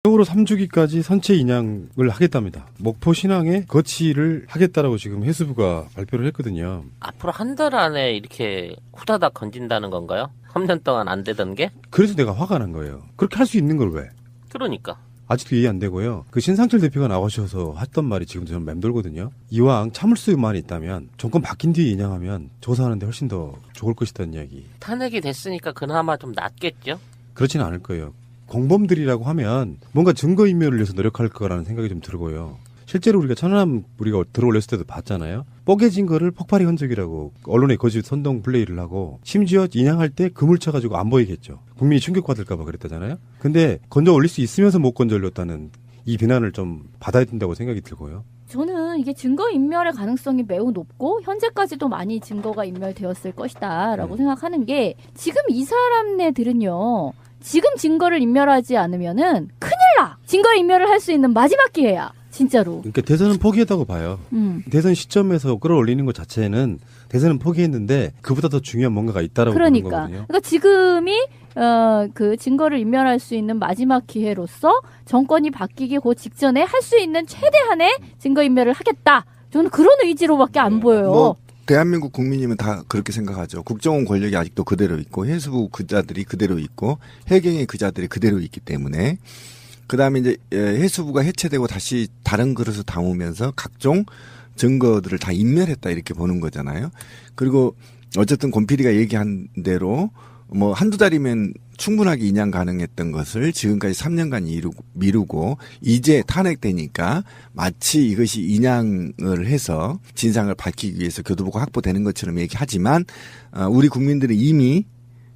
세월호 3주기까지 선체 인양을 하겠답니다. 목포 신항에 거치를 하겠다라고 지금 해수부가 발표를 했거든요. 앞으로 한 달 안에 이렇게 후다닥 건진다는 건가요? 3년 동안 안 되던 게? 그래서 내가 화가 난 거예요. 그렇게 할 수 있는 걸 왜? 그러니까. 아직도 이해 안 되고요. 그 신상철 대표가 나오셔서 했던 말이 지금 좀 맴돌거든요. 이왕 참을 수만 있다면 정권 바뀐 뒤에 인양하면 조사하는데 훨씬 더 좋을 것이다는 이야기. 탄핵이 됐으니까 그나마 좀 낫겠죠? 그렇지는 않을 거예요. 공범들이라고 하면 뭔가 증거인멸을 위해서 노력할 거라는 생각이 좀 들고요. 실제로 우리가 천안함 우리가 들어올렸을 때도 봤잖아요. 뽀개진 거를 폭발의 흔적이라고 언론에 거짓 선동 플레이를 하고 심지어 인양할 때 그물 쳐가지고 안 보이겠죠. 국민이 충격받을까 봐 그랬다잖아요. 근데 건져 올릴 수 있으면서 못 건져 올렸다는 이 비난을 좀 받아야 된다고 생각이 들고요. 저는 이게 증거인멸의 가능성이 매우 높고 현재까지도 많이 증거가 인멸되었을 것이다라고 생각하는 게 지금 이 사람네들은요. 지금 증거를 인멸하지 않으면은 큰일 나. 증거 인멸을 할 수 있는 마지막 기회야. 진짜로. 그러니까 대선은 포기했다고 봐요. 대선 시점에서 끌어올리는 것 자체는 대선은 포기했는데 그보다 더 중요한 뭔가가 있다라고 보는 거거든요. 그러니까 지금이 그 증거를 인멸할 수 있는 마지막 기회로서 정권이 바뀌기 그 직전에 할 수 있는 최대한의 증거 인멸을 하겠다. 저는 그런 의지로밖에 안 보여요. 대한민국 국민이면 다 그렇게 생각하죠. 국정원 권력이 아직도 그대로 있고 해수부 그자들이 그대로 있고 해경의 그자들이 그대로 있기 때문에 그다음에 이제 해수부가 해체되고 다시 다른 그릇을 담으면서 각종 증거들을 다 인멸했다 이렇게 보는 거잖아요. 그리고 어쨌든 권 PD가 얘기한 대로 뭐 한두 달이면 충분하게 인양 가능했던 것을 지금까지 3년간 미루고 이제 탄핵되니까 마치 이것이 인양을 해서 진상을 밝히기 위해서 교도보가 확보되는 것처럼 얘기하지만 우리 국민들이 이미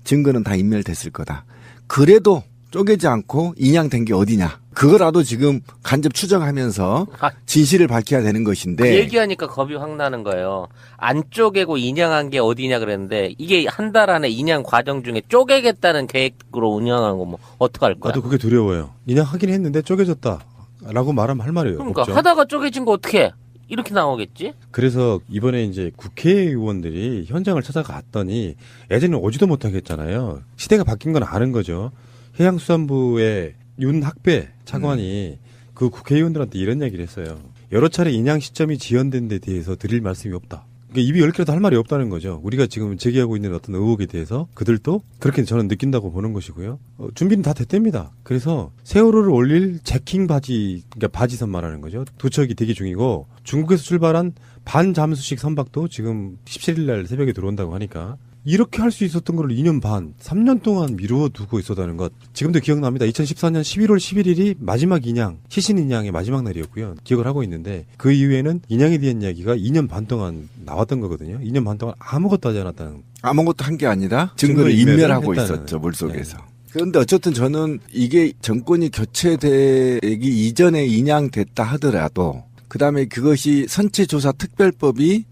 증거는 다 인멸됐을 거다. 그래도 쪼개지 않고 인양된 게 어디냐. 그거라도 지금 간접 추정하면서 진실을 밝혀야 되는 것인데. 그 얘기하니까 겁이 확 나는 거예요. 안 쪼개고 인양한 게 어디냐 그랬는데 이게 한 달 안에 인양 과정 중에 쪼개겠다는 계획으로 운영한 거 뭐 어떡할 거야. 나도 그게 두려워요. 인양하긴 했는데 쪼개졌다라고 말하면 할 말이에요. 그러니까 없죠? 하다가 쪼개진 거 어떻게 해? 이렇게 나오겠지? 그래서 이번에 이제 국회의원들이 현장을 찾아갔더니 예전에 오지도 못하겠잖아요. 시대가 바뀐 건 아는 거죠. 해양수산부의 윤 학배 차관이 그 국회의원들한테 이런 얘기를 했어요. 여러 차례 인양 시점이 지연된 데 대해서 드릴 말씀이 없다. 그러니까 입이 10개라도 할 말이 없다는 거죠. 우리가 지금 제기하고 있는 어떤 의혹에 대해서 그들도 그렇게 저는 느낀다고 보는 것이고요. 준비는 다 됐답니다. 그래서 세월호를 올릴 제킹 바지, 그러니까 바지선 말하는 거죠. 도척이 대기 중이고 중국에서 출발한 반잠수식 선박도 지금 17일 날 새벽에 들어온다고 하니까 이렇게 할 수 있었던 걸 2년 반, 3년 동안 미루어 두고 있었다는 것. 지금도 기억납니다. 2014년 11월 11일이 마지막 인양, 시신 인양의 마지막 날이었고요. 기억을 하고 있는데 그 이후에는 인양에 대한 이야기가 2년 반 동안 나왔던 거거든요. 2년 반 동안 아무것도 하지 않았다는. 아무것도 한 게 아니라 증거를 인멸하고 있었죠. 물속에서. 네. 그런데 어쨌든 저는 이게 정권이 교체되기 이전에 인양됐다 하더라도 그다음에 그것이 선체조사특별법이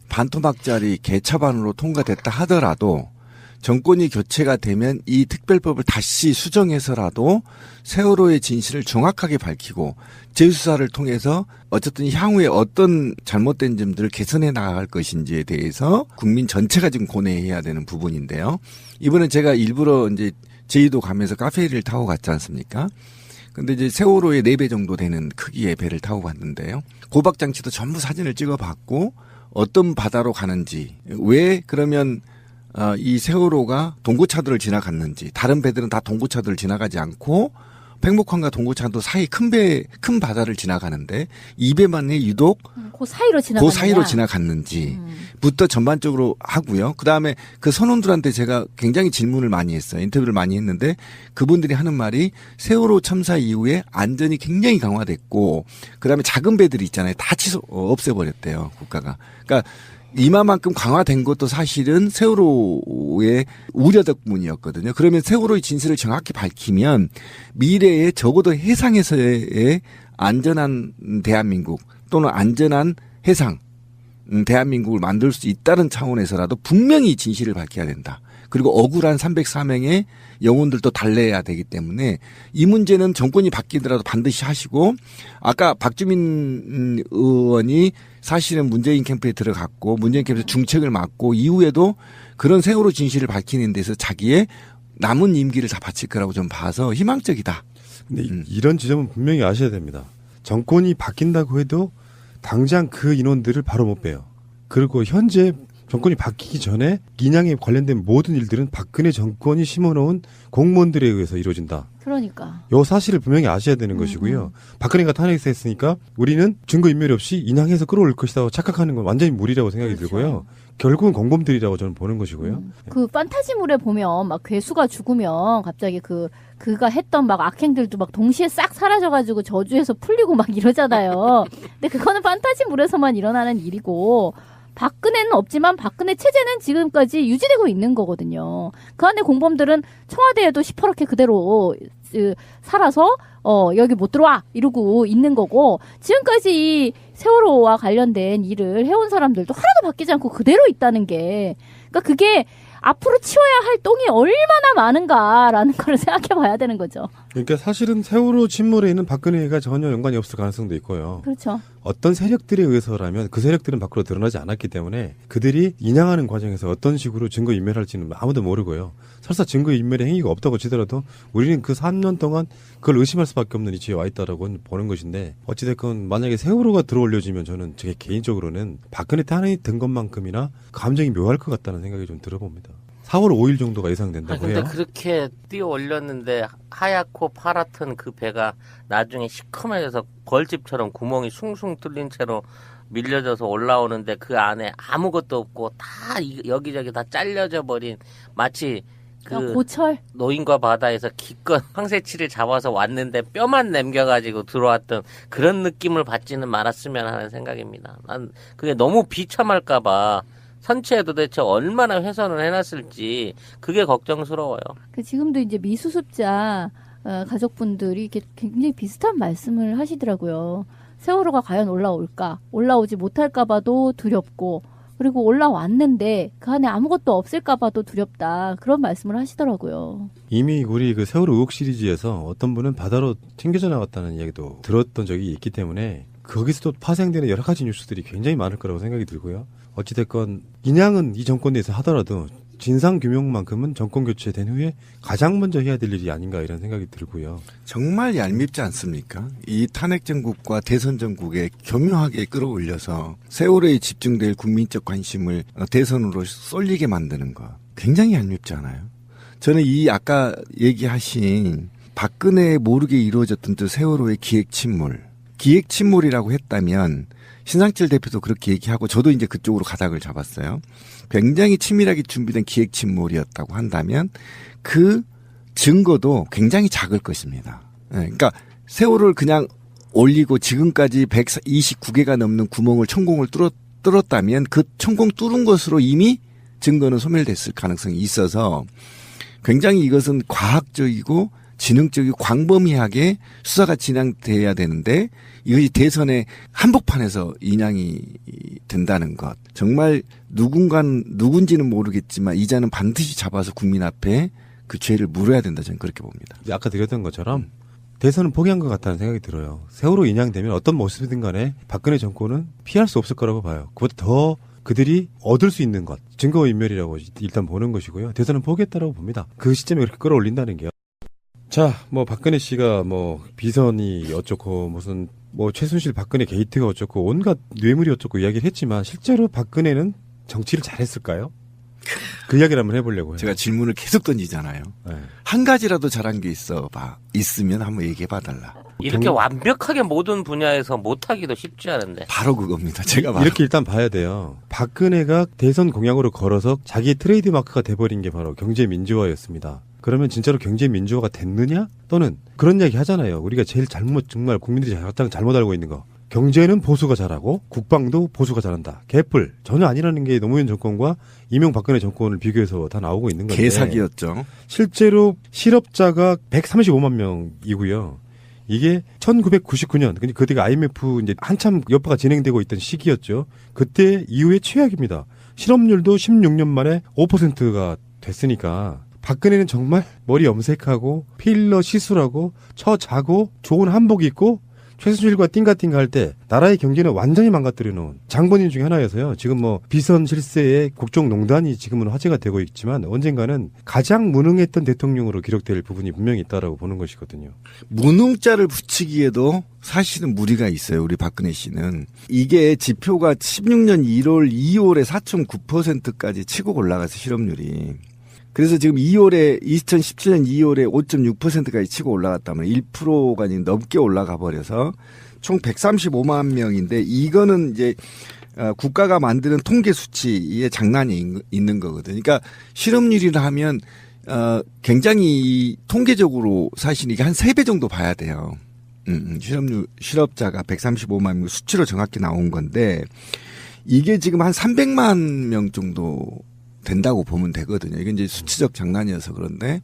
반토막짜리 개차반으로 통과됐다 하더라도 정권이 교체가 되면 이 특별법을 다시 수정해서라도 세월호의 진실을 정확하게 밝히고 재수사를 통해서 어쨌든 향후에 어떤 잘못된 점들을 개선해 나갈 것인지에 대해서 국민 전체가 지금 고뇌해야 되는 부분인데요. 이번에 제가 일부러 이제 제주도 가면서 카페를 타고 갔지 않습니까? 근데 이제 세월호의 4배 정도 되는 크기의 배를 타고 갔는데요. 고박장치도 전부 사진을 찍어봤고 어떤 바다로 가는지, 왜 그러면 이 세월호가 동고차도를 지나갔는지, 다른 배들은 다 동고차도를 지나가지 않고 백목항과 동고차도 사이 큰 바다를 지나가는데 이 배만이 유독 그 사이로 지나갔는지부터 전반적으로 하고요. 그다음에 그 선원들한테 제가 굉장히 질문을 많이 했어요. 인터뷰를 많이 했는데 그분들이 하는 말이 세월호 참사 이후에 안전이 굉장히 강화됐고 그다음에 작은 배들이 있잖아요. 다 없애버렸대요. 국가가. 그러니까 이마만큼 강화된 것도 사실은 세월호의 우려 덕분이었거든요. 그러면 세월호의 진실을 정확히 밝히면 미래에 적어도 해상에서의 안전한 대한민국 또는 안전한 해상 대한민국을 만들 수 있다는 차원에서라도 분명히 진실을 밝혀야 된다. 그리고 억울한 304명의 영혼들도 달래야 되기 때문에 이 문제는 정권이 바뀌더라도 반드시 하시고 아까 박주민 의원이 사실은 문재인 캠프에 들어갔고 문재인 캠프에서 중책을 맡고 이후에도 그런 세월호 진실을 밝히는 데서 자기의 남은 임기를 다 바칠 거라고 좀 봐서 희망적이다. 근데 이런 지점은 분명히 아셔야 됩니다. 정권이 바뀐다고 해도 당장 그 인원들을 바로 못 빼요. 그리고 현재 정권이 바뀌기 전에 인양에 관련된 모든 일들은 박근혜 정권이 심어놓은 공무원들에 의해서 이루어진다. 그러니까. 요 사실을 분명히 아셔야 되는 것이고요. 박근혜가 탄핵했으니까 우리는 증거인멸이 없이 인양해서 끌어올 것이라고 착각하는 건 완전히 무리라고 생각이 그렇죠. 들고요. 결국은 공범들이라고 저는 보는 것이고요. 그 판타지물에 보면 막 괴수가 죽으면 갑자기 그가 했던 막 악행들도 막 동시에 싹 사라져가지고 저주에서 풀리고 막 이러잖아요. 근데 그거는 판타지물에서만 일어나는 일이고 박근혜는 없지만 박근혜 체제는 지금까지 유지되고 있는 거거든요. 그 안에 공범들은 청와대에도 시퍼렇게 그대로 살아서 여기 못 들어와 이러고 있는 거고 지금까지 이 세월호와 관련된 일을 해온 사람들도 하나도 바뀌지 않고 그대로 있다는 게 그러니까 그게 앞으로 치워야 할 똥이 얼마나 많은가라는 걸 생각해 봐야 되는 거죠. 그러니까 사실은 세월호 침몰에는 박근혜가 전혀 연관이 없을 가능성도 있고요. 그렇죠. 어떤 세력들에 의해서라면 그 세력들은 밖으로 드러나지 않았기 때문에 그들이 인양하는 과정에서 어떤 식으로 증거인멸할지는 아무도 모르고요. 설사 증거인멸의 행위가 없다고 치더라도 우리는 그 3년 동안 그걸 의심할 수밖에 없는 위치에 와 있다라고 보는 것인데 어찌됐건 만약에 세월호가 들어올려지면 저는 제 개인적으로는 박근혜 탄핵이 된 것만큼이나 감정이 묘할 것 같다는 생각이 좀 들어봅니다. 4월 5일 정도가 예상된다고 근데 해요. 그렇게 뛰어 올렸는데 하얗고 파랗던 그 배가 나중에 시커매져서 벌집처럼 구멍이 숭숭 뚫린 채로 밀려져서 올라오는데 그 안에 아무것도 없고 다 여기저기 다 잘려져 버린 마치 그 고철. 노인과 바다에서 기껏 황새치를 잡아서 왔는데 뼈만 남겨가지고 들어왔던 그런 느낌을 받지는 말았으면 하는 생각입니다. 난 그게 너무 비참할까봐 선체에 도대체 얼마나 훼손을 해놨을지 그게 걱정스러워요. 지금도 이제 미수습자 가족분들이 이렇게 굉장히 비슷한 말씀을 하시더라고요. 세월호가 과연 올라올까? 올라오지 못할까 봐도 두렵고 그리고 올라왔는데 그 안에 아무것도 없을까 봐도 두렵다. 그런 말씀을 하시더라고요. 이미 우리 그 세월호 의혹 시리즈에서 어떤 분은 바다로 튕겨져 나갔다는 이야기도 들었던 적이 있기 때문에 거기서도 파생되는 여러 가지 뉴스들이 굉장히 많을 거라고 생각이 들고요. 어찌됐건 인양은 이 정권 내에서 하더라도 진상규명만큼은 정권 교체된 후에 가장 먼저 해야 될 일이 아닌가 이런 생각이 들고요. 정말 얄밉지 않습니까? 이 탄핵 정국과 대선 정국에 교묘하게 끌어올려서 세월호에 집중될 국민적 관심을 대선으로 쏠리게 만드는 거 굉장히 얄밉지 않아요? 저는 이 아까 얘기하신 박근혜에 모르게 이루어졌던 그 세월호의 기획침몰이라고 했다면 신상철 대표도 그렇게 얘기하고 저도 이제 그쪽으로 가닥을 잡았어요. 굉장히 치밀하게 준비된 기획침몰이었다고 한다면 그 증거도 굉장히 작을 것입니다. 그러니까 세월호를 그냥 올리고 지금까지 129개가 넘는 구멍을 천공을 뚫었다면 그 천공 뚫은 것으로 이미 증거는 소멸됐을 가능성이 있어서 굉장히 이것은 과학적이고 지능적이고 광범위하게 수사가 진행돼야 되는데 이것이 대선의 한복판에서 인양이 된다는 것. 정말 누군지는 모르겠지만 이자는 반드시 잡아서 국민 앞에 그 죄를 물어야 된다. 저는 그렇게 봅니다. 아까 드렸던 것처럼 대선은 포기한 것 같다는 생각이 들어요. 세월호 인양되면 어떤 모습이든 간에 박근혜 정권은 피할 수 없을 거라고 봐요. 그보다 더 그들이 얻을 수 있는 것, 증거인멸이라고 일단 보는 것이고요. 대선은 포기했다라고 봅니다. 그 시점에 그렇게 끌어올린다는 게요. 자, 박근혜 씨가 비선이 어쩌고 무슨 최순실 박근혜 게이트가 어쩌고 온갖 뇌물이 어쩌고 이야기를 했지만 실제로 박근혜는 정치를 잘했을까요? 그 이야기를 한번 해보려고 해요. 제가 질문을 계속 던지잖아요. 네. 한 가지라도 잘한 게 있으면 한번 얘기해봐달라. 이렇게 완벽하게 모든 분야에서 못하기도 쉽지 않은데. 바로 그겁니다. 제가 이렇게 일단 봐야 돼요. 박근혜가 대선 공약으로 걸어서 자기의 트레이드 마크가 돼버린 게 바로 경제 민주화였습니다. 그러면 진짜로 경제 민주화가 됐느냐? 또는 그런 이야기 하잖아요. 우리가 제일 정말 국민들이 가장 잘못 알고 있는 거. 경제는 보수가 잘하고 국방도 보수가 잘한다. 개뿔. 전혀 아니라는 게 노무현 정권과 이명박근혜 정권을 비교해서 다 나오고 있는 건데. 개사기였죠. 실제로 실업자가 135만 명이고요. 이게 1999년, 그때가 IMF 이제 한참 여파가 진행되고 있던 시기였죠. 그때 이후에 최악입니다. 실업률도 16년 만에 5%가 됐으니까 박근혜는 정말 머리 염색하고 필러 시술하고 처 자고 좋은 한복 입고 최순실과 띵가띵가 할 때 나라의 경제는 완전히 망가뜨려 놓은 장본인 중에 하나여서요. 지금 뭐 비선 실세의 국정농단이 지금은 화제가 되고 있지만 언젠가는 가장 무능했던 대통령으로 기록될 부분이 분명히 있다라고 보는 것이거든요. 무능자를 붙이기에도 사실은 무리가 있어요. 우리 박근혜 씨는. 이게 지표가 16년 1월, 2월에 4.9%까지 치고 올라가서 실업률이. 그래서 지금 2017년 2월에 5.6%까지 치고 올라갔다면 1%가 넘게 올라가 버려서 총 135만 명인데 이거는 이제 국가가 만드는 통계 수치에 장난이 있는 거거든요. 그러니까 실업률이라 하면 굉장히 통계적으로 사실 이게 한 3배 정도 봐야 돼요. 실업자가 135만 명 수치로 정확히 나온 건데 이게 지금 한 300만 명 정도 된다고 보면 되거든요. 이게 이제 수치적 장난이어서 그런데,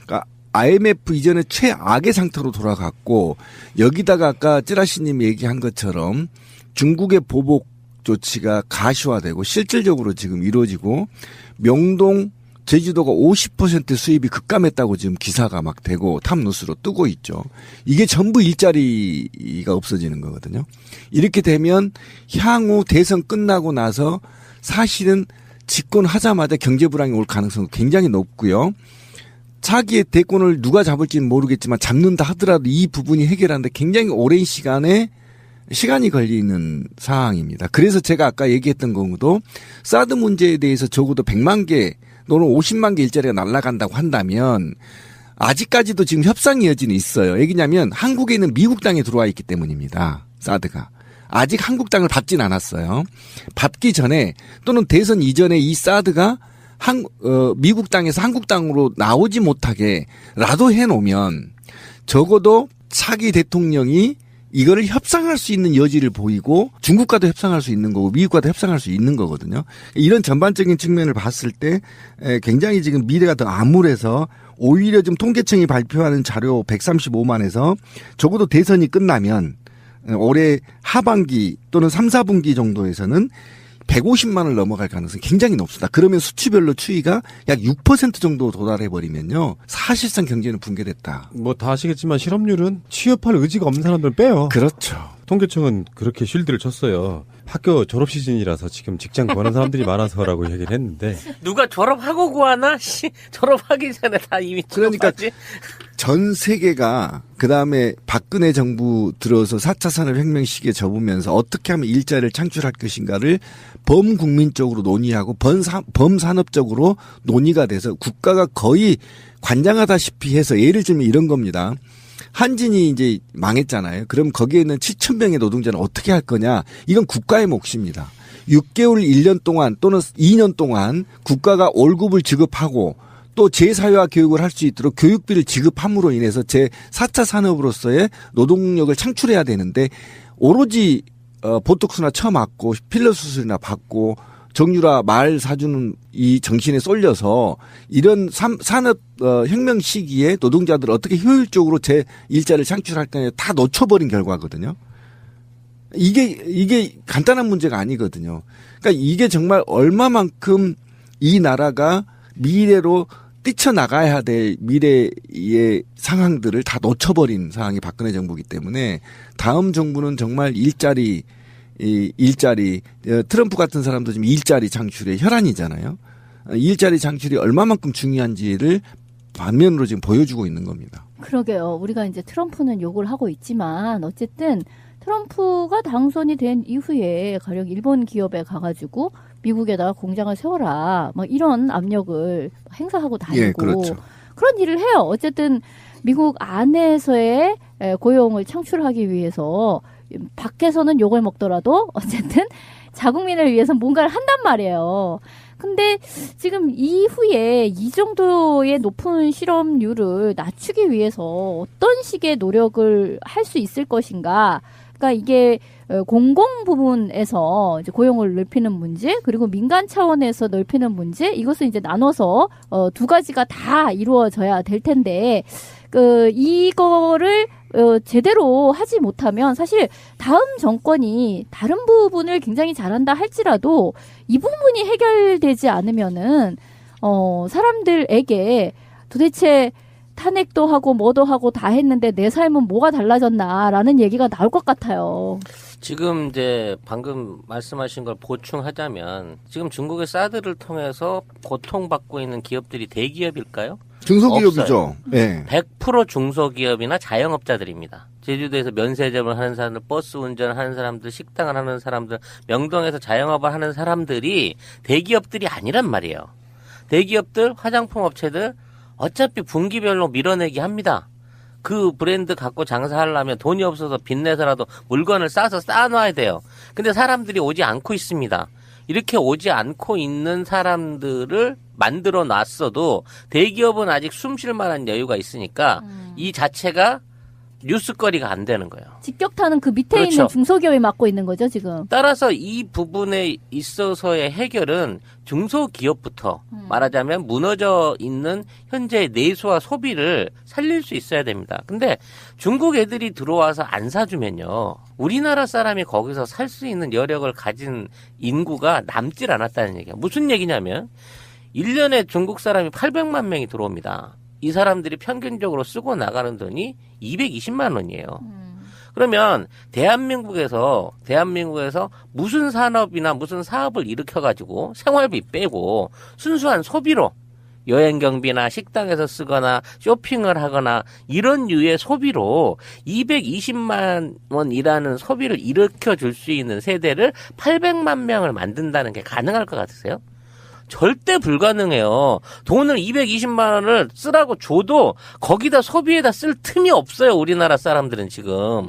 그러니까 IMF 이전에 최악의 상태로 돌아갔고 여기다가 아까 찌라시님이 얘기한 것처럼 중국의 보복 조치가 가시화되고 실질적으로 지금 이루어지고 명동, 제주도가 50% 수입이 급감했다고 지금 기사가 막 되고 탑뉴스로 뜨고 있죠. 이게 전부 일자리가 없어지는 거거든요. 이렇게 되면 향후 대선 끝나고 나서 사실은 집권하자마자 경제 불황이 올 가능성이 굉장히 높고요. 차기의 대권을 누가 잡을지는 모르겠지만 잡는다 하더라도 이 부분이 해결하는데 굉장히 오랜 시간이 걸리는 상황입니다. 그래서 제가 아까 얘기했던 경우도 사드 문제에 대해서 적어도 100만 개 또는 50만 개 일자리가 날아간다고 한다면 아직까지도 지금 협상의 여지는 있어요. 왜냐하면 한국에 있는 미국 땅에 들어와 있기 때문입니다. 사드가. 아직 한국 땅을 받진 않았어요. 받기 전에 또는 대선 이전에 이 사드가 미국 땅에서 한국 땅으로 나오지 못하게라도 해놓으면 적어도 차기 대통령이 이거를 협상할 수 있는 여지를 보이고 중국과도 협상할 수 있는 거고 미국과도 협상할 수 있는 거거든요. 이런 전반적인 측면을 봤을 때 굉장히 지금 미래가 더 암울해서 오히려 지금 통계청이 발표하는 자료 135만에서 적어도 대선이 끝나면 올해 하반기 또는 3, 4분기 정도에서는 150만을 넘어갈 가능성이 굉장히 높습니다. 그러면 수치별로 추이가 약 6% 정도 도달해버리면요. 사실상 경제는 붕괴됐다. 뭐 다 아시겠지만 실업률은 취업할 의지가 없는 사람들은 빼요. 그렇죠. 통계청은 그렇게 쉴드를 쳤어요. 학교 졸업 시즌이라서 지금 직장 구하는 사람들이 많아서라고 얘기를 했는데 누가 졸업하고 구하나? 졸업하기 전에 다 이미 그러니까 취업하지? 전 세계가 그다음에 박근혜 정부 들어서 4차 산업혁명 시기에 접으면서 어떻게 하면 일자리를 창출할 것인가를 범국민적으로 논의하고 범산업적으로 논의가 돼서 국가가 거의 관장하다시피 해서 예를 들면 이런 겁니다. 한진이 이제 망했잖아요. 그럼 거기에 있는 7,000명의 노동자는 어떻게 할 거냐. 이건 국가의 몫입니다. 6개월 1년 동안 또는 2년 동안 국가가 월급을 지급하고 또 재사회화 교육을 할 수 있도록 교육비를 지급함으로 인해서 제4차 산업으로서의 노동력을 창출해야 되는데 오로지 보톡스나 쳐맞고 필러 수술이나 받고 정유라 말 사주는 이 정신에 쏠려서 이런 산업 혁명 시기에 노동자들 어떻게 효율적으로 제 일자리를 창출할 거냐 다 놓쳐버린 결과거든요. 이게 간단한 문제가 아니거든요. 그러니까 이게 정말 얼마만큼 이 나라가 미래로 뛰쳐나가야 될 미래의 상황들을 다 놓쳐버린 상황이 박근혜 정부이기 때문에 다음 정부는 정말 일자리 트럼프 같은 사람도 지금 일자리 창출의 혈안이잖아요. 일자리 창출이 얼마만큼 중요한지를 반면으로 지금 보여주고 있는 겁니다. 그러게요. 우리가 이제 트럼프는 욕을 하고 있지만 어쨌든 트럼프가 당선이 된 이후에 가령 일본 기업에 가가지고 미국에다가 공장을 세워라 막 이런 압력을 행사하고 다니고 예, 그렇죠. 그런 일을 해요. 어쨌든 미국 안에서의 고용을 창출하기 위해서 밖에서는 욕을 먹더라도 어쨌든 자국민을 위해서 뭔가를 한단 말이에요. 근데 지금 이후에 이 정도의 높은 실업률을 낮추기 위해서 어떤 식의 노력을 할 수 있을 것인가. 그러니까 이게 공공 부분에서 이제 고용을 넓히는 문제, 그리고 민간 차원에서 넓히는 문제, 이것을 이제 나눠서 두 가지가 다 이루어져야 될 텐데, 이거를 제대로 하지 못하면 사실 다음 정권이 다른 부분을 굉장히 잘한다 할지라도 이 부분이 해결되지 않으면은 사람들에게 도대체 탄핵도 하고 뭐도 하고 다 했는데 내 삶은 뭐가 달라졌나라는 얘기가 나올 것 같아요. 지금 이제 방금 말씀하신 걸 보충하자면 지금 중국의 사드를 통해서 고통받고 있는 기업들이 대기업일까요? 중소기업이죠. 네. 100% 중소기업이나 자영업자들입니다. 제주도에서 면세점을 하는 사람들, 버스 운전하는 사람들, 식당을 하는 사람들, 명동에서 자영업을 하는 사람들이 대기업들이 아니란 말이에요. 대기업들, 화장품 업체들 어차피 분기별로 밀어내기 합니다. 그 브랜드 갖고 장사하려면 돈이 없어서 빚내서라도 물건을 싸서 쌓아놔야 돼요. 근데 사람들이 오지 않고 있습니다. 이렇게 오지 않고 있는 사람들을 만들어 놨어도 대기업은 아직 숨 쉴 만한 여유가 있으니까 이 자체가 뉴스거리가 안 되는 거예요. 직격탄은 그 밑에 그렇죠. 있는 중소기업이 맡고 있는 거죠, 지금. 따라서 이 부분에 있어서의 해결은 중소기업부터 말하자면 무너져 있는 현재 내수와 소비를 살릴 수 있어야 됩니다. 근데 중국 애들이 들어와서 안 사주면요. 우리나라 사람이 거기서 살 수 있는 여력을 가진 인구가 남질 않았다는 얘기야. 무슨 얘기냐면 1년에 중국 사람이 800만 명이 들어옵니다. 이 사람들이 평균적으로 쓰고 나가는 돈이 220만 원이에요. 그러면 대한민국에서 무슨 산업이나 무슨 사업을 일으켜가지고 생활비 빼고 순수한 소비로 여행 경비나 식당에서 쓰거나 쇼핑을 하거나 이런 류의 소비로 220만 원이라는 소비를 일으켜줄 수 있는 세대를 800만 명을 만든다는 게 가능할 것 같으세요? 절대 불가능해요. 돈을 220만 원을 쓰라고 줘도 거기다 소비에다 쓸 틈이 없어요. 우리나라 사람들은 지금.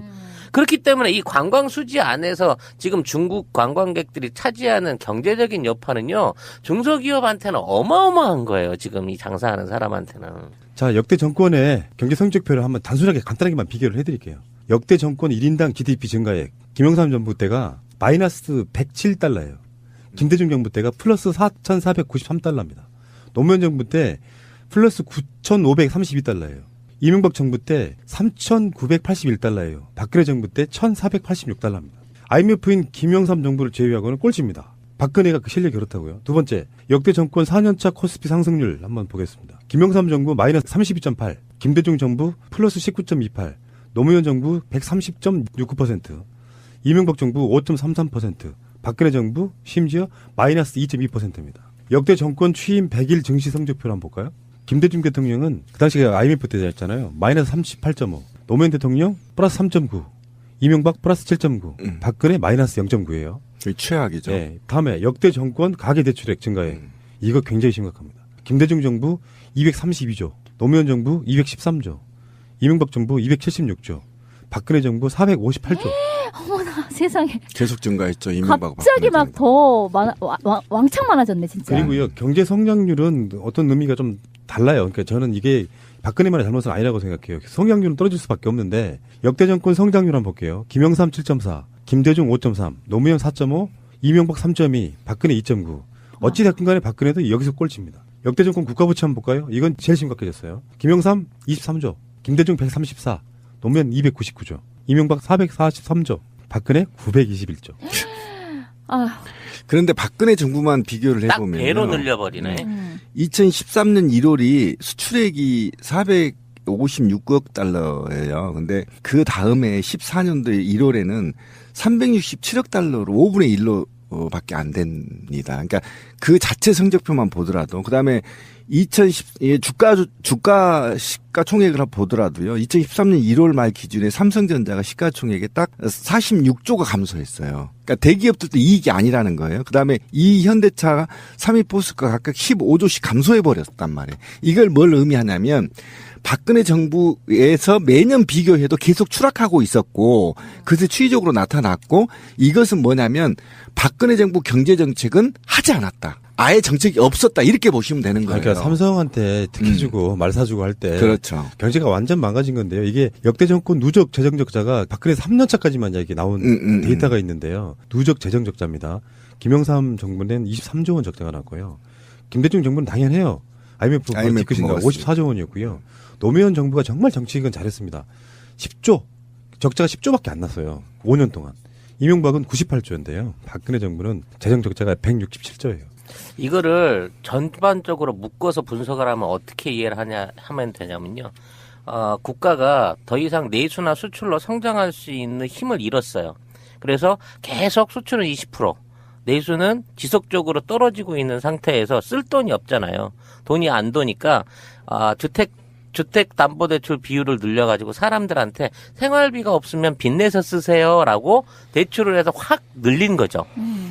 그렇기 때문에 이 관광 수지 안에서 지금 중국 관광객들이 차지하는 경제적인 여파는요. 중소기업한테는 어마어마한 거예요. 지금 이 장사하는 사람한테는. 자, 역대 정권의 경제 성적표를 한번 단순하게 간단하게만 비교를 해드릴게요. 역대 정권 1인당 GDP 증가액 김영삼 정부 때가 마이너스 107달러예요. 김대중 정부 때가 플러스 4,493달러입니다. 노무현 정부 때 플러스 9,532달러예요. 이명박 정부 때 3,981달러예요. 박근혜 정부 때 1,486달러입니다. IMF인 김영삼 정부를 제외하고는 꼴찌입니다. 박근혜가 그 실력이 그렇다고요. 두 번째, 역대 정권 4년차 코스피 상승률 한번 보겠습니다. 김영삼 정부 마이너스 32.8, 김대중 정부 플러스 19.28, 노무현 정부 130.69%, 이명박 정부 5.33%, 박근혜 정부 심지어 마이너스 2.2%입니다. 역대 정권 취임 100일 증시 성적표를 한번 볼까요? 김대중 대통령은 그 당시에 IMF 때였잖아요. 마이너스 38.5. 노무현 대통령 플러스 3.9. 이명박 플러스 7.9. 박근혜 마이너스 0.9예요. 거의 최악이죠. 네. 다음에 역대 정권 가계대출액 증가액. 이거 굉장히 심각합니다. 김대중 정부 232조. 노무현 정부 213조. 이명박 정부 276조. 박근혜 정부 458조. 어머나 세상에. 계속 증가했죠. 이명박 갑자기 막 더 왕창 많아졌네 진짜. 그리고요. 경제 성장률은 어떤 의미가 좀 달라요. 그러니까 저는 이게 박근혜만의 잘못은 아니라고 생각해요. 성장률은 떨어질 수밖에 없는데 역대 정권 성장률 한번 볼게요. 김영삼 7.4, 김대중 5.3, 노무현 4.5, 이명박 3.2, 박근혜 2.9. 어찌됐든 간에 박근혜도 여기서 꼴찌입니다. 역대 정권 국가부채 한번 볼까요? 이건 제일 심각해졌어요. 김영삼 23조, 김대중 134, 노무현 299조, 이명박 443조, 박근혜 921조. 아, 그런데 박근혜 정부만 비교를 딱 해보면 배로 늘려버리네. 2013년 1월이 수출액이 456억 달러예요. 근데 그 다음에 14년도 1월에는 367억 달러로 5분의 1로 밖에 안 됩니다. 그러니까 그 자체 성적표만 보더라도 그다음에 2010 주가 시가총액을 보더라도요. 2013년 1월 말 기준에 삼성전자가 시가총액에 딱 46조가 감소했어요. 그러니까 대기업들도 이익이 아니라는 거예요. 그다음에 이 현대차가 3위 포스코가 각각 15조씩 감소해 버렸단 말이에요. 이걸 뭘 의미하냐면 박근혜 정부에서 매년 비교해도 계속 추락하고 있었고 그것이 추이적으로 나타났고 이것은 뭐냐면 박근혜 정부 경제정책은 하지 않았다. 아예 정책이 없었다. 이렇게 보시면 되는 거예요. 그러니까 삼성한테 특혜주고 말 사주고 할 때 그렇죠. 경제가 완전 망가진 건데요. 이게 역대 정권 누적 재정 적자가 박근혜 3년 차까지만 이렇게 나온 데이터가 있는데요. 누적 재정 적자입니다. 김영삼 정부는 23조 원 적자가 났고요. 김대중 정부는 당연해요. IMF 뒤끝인가 54조 원이었고요. 노무현 정부가 정말 정치익은 잘했습니다. 10조 적자가 10조밖에 안 났어요. 5년 동안. 이명박은 98조인데요. 박근혜 정부는 재정 적자가 167조예요. 이거를 전반적으로 묶어서 분석을 하면 어떻게 이해를 하면 되냐면요. 국가가 더 이상 내수나 수출로 성장할 수 있는 힘을 잃었어요. 그래서 계속 수출은 20%, 내수는 지속적으로 떨어지고 있는 상태에서 쓸 돈이 없잖아요. 돈이 안 도니까 주택담보대출 비율을 늘려가지고 사람들한테 생활비가 없으면 빚내서 쓰세요라고 대출을 해서 확 늘린 거죠.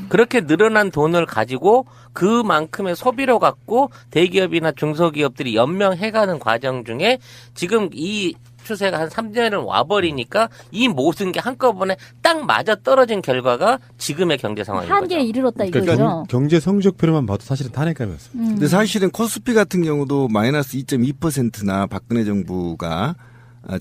그렇게 늘어난 돈을 가지고 그만큼의 소비로 갖고 대기업이나 중소기업들이 연명해가는 과정 중에 지금 이 추세가 한 3년을 와버리니까 이 모든 게 한꺼번에 딱 맞아 떨어진 결과가 지금의 경제 상황인 거죠. 한계에 이르렀다 이거죠. 그러니까 경제 성적표로만 봐도 사실은 탄핵감이었습니다. 근데 사실은 코스피 같은 경우도 마이너스 2.2%나 박근혜 정부가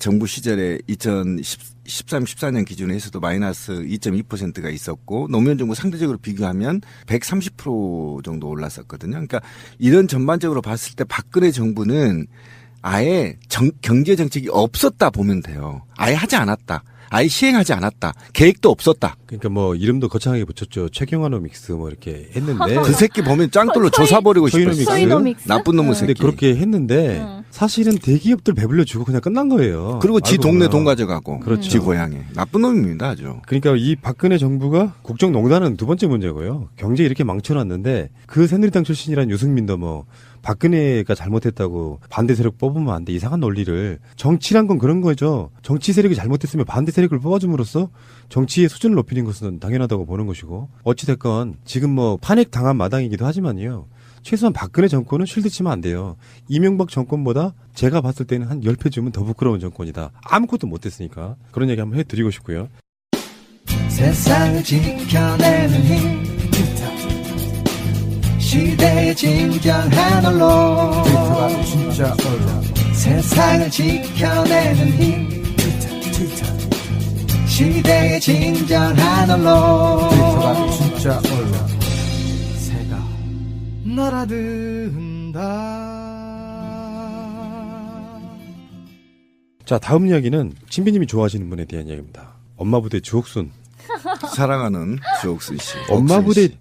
정부 시절에 2013, 14년 기준에 해서도 마이너스 2.2%가 있었고 노무현 정부 상대적으로 비교하면 130% 정도 올랐었거든요. 그러니까 이런 전반적으로 봤을 때 박근혜 정부는 아예 경제 정책이 없었다 보면 돼요. 아예 하지 않았다. 아예 시행하지 않았다. 계획도 없었다. 그러니까 뭐 이름도 거창하게 붙였죠. 최경환노믹스 뭐 이렇게 했는데 그 새끼 보면 짱돌로 조사버리고 싶었어요. 소이노믹스? 나쁜 놈의 근데 새끼. 그렇게 했는데 사실은 대기업들 배불려 주고 그냥 끝난 거예요. 그리고 지 알고 동네 보면. 돈 가져가고 그렇죠. 지 고향에. 나쁜 놈입니다. 아주. 그러니까 이 박근혜 정부가 국정농단은 두 번째 문제고요. 경제 이렇게 망쳐놨는데 그 새누리당 출신이란 유승민도 뭐 박근혜가 잘못했다고 반대 세력 뽑으면 안 돼. 이상한 논리를. 정치란 건 그런 거죠. 정치 세력이 잘못했으면 반대 세력을 뽑아줌으로써 정치의 수준을 높이는 것은 당연하다고 보는 것이고 어찌됐건 지금 뭐 탄핵 당한 마당이기도 하지만요. 최소한 박근혜 정권은 쉴드 치면 안 돼요. 이명박 정권보다 제가 봤을 때는 한 10배 주면 더 부끄러운 정권이다. 아무것도 못했으니까. 그런 얘기 한번 해드리고 싶고요. 세상을 지켜내는 힘 시대의 진정한 언론 데이터가 진짜 언론 세상을 지켜내는 힘 시대의 진정한 언론 데이터가 진짜 언론 새가 날아든다. 자, 다음 이야기는 신비님이 좋아하시는 분에 대한 이야기입니다. 엄마부대 주옥순. 사랑하는 주옥순 씨.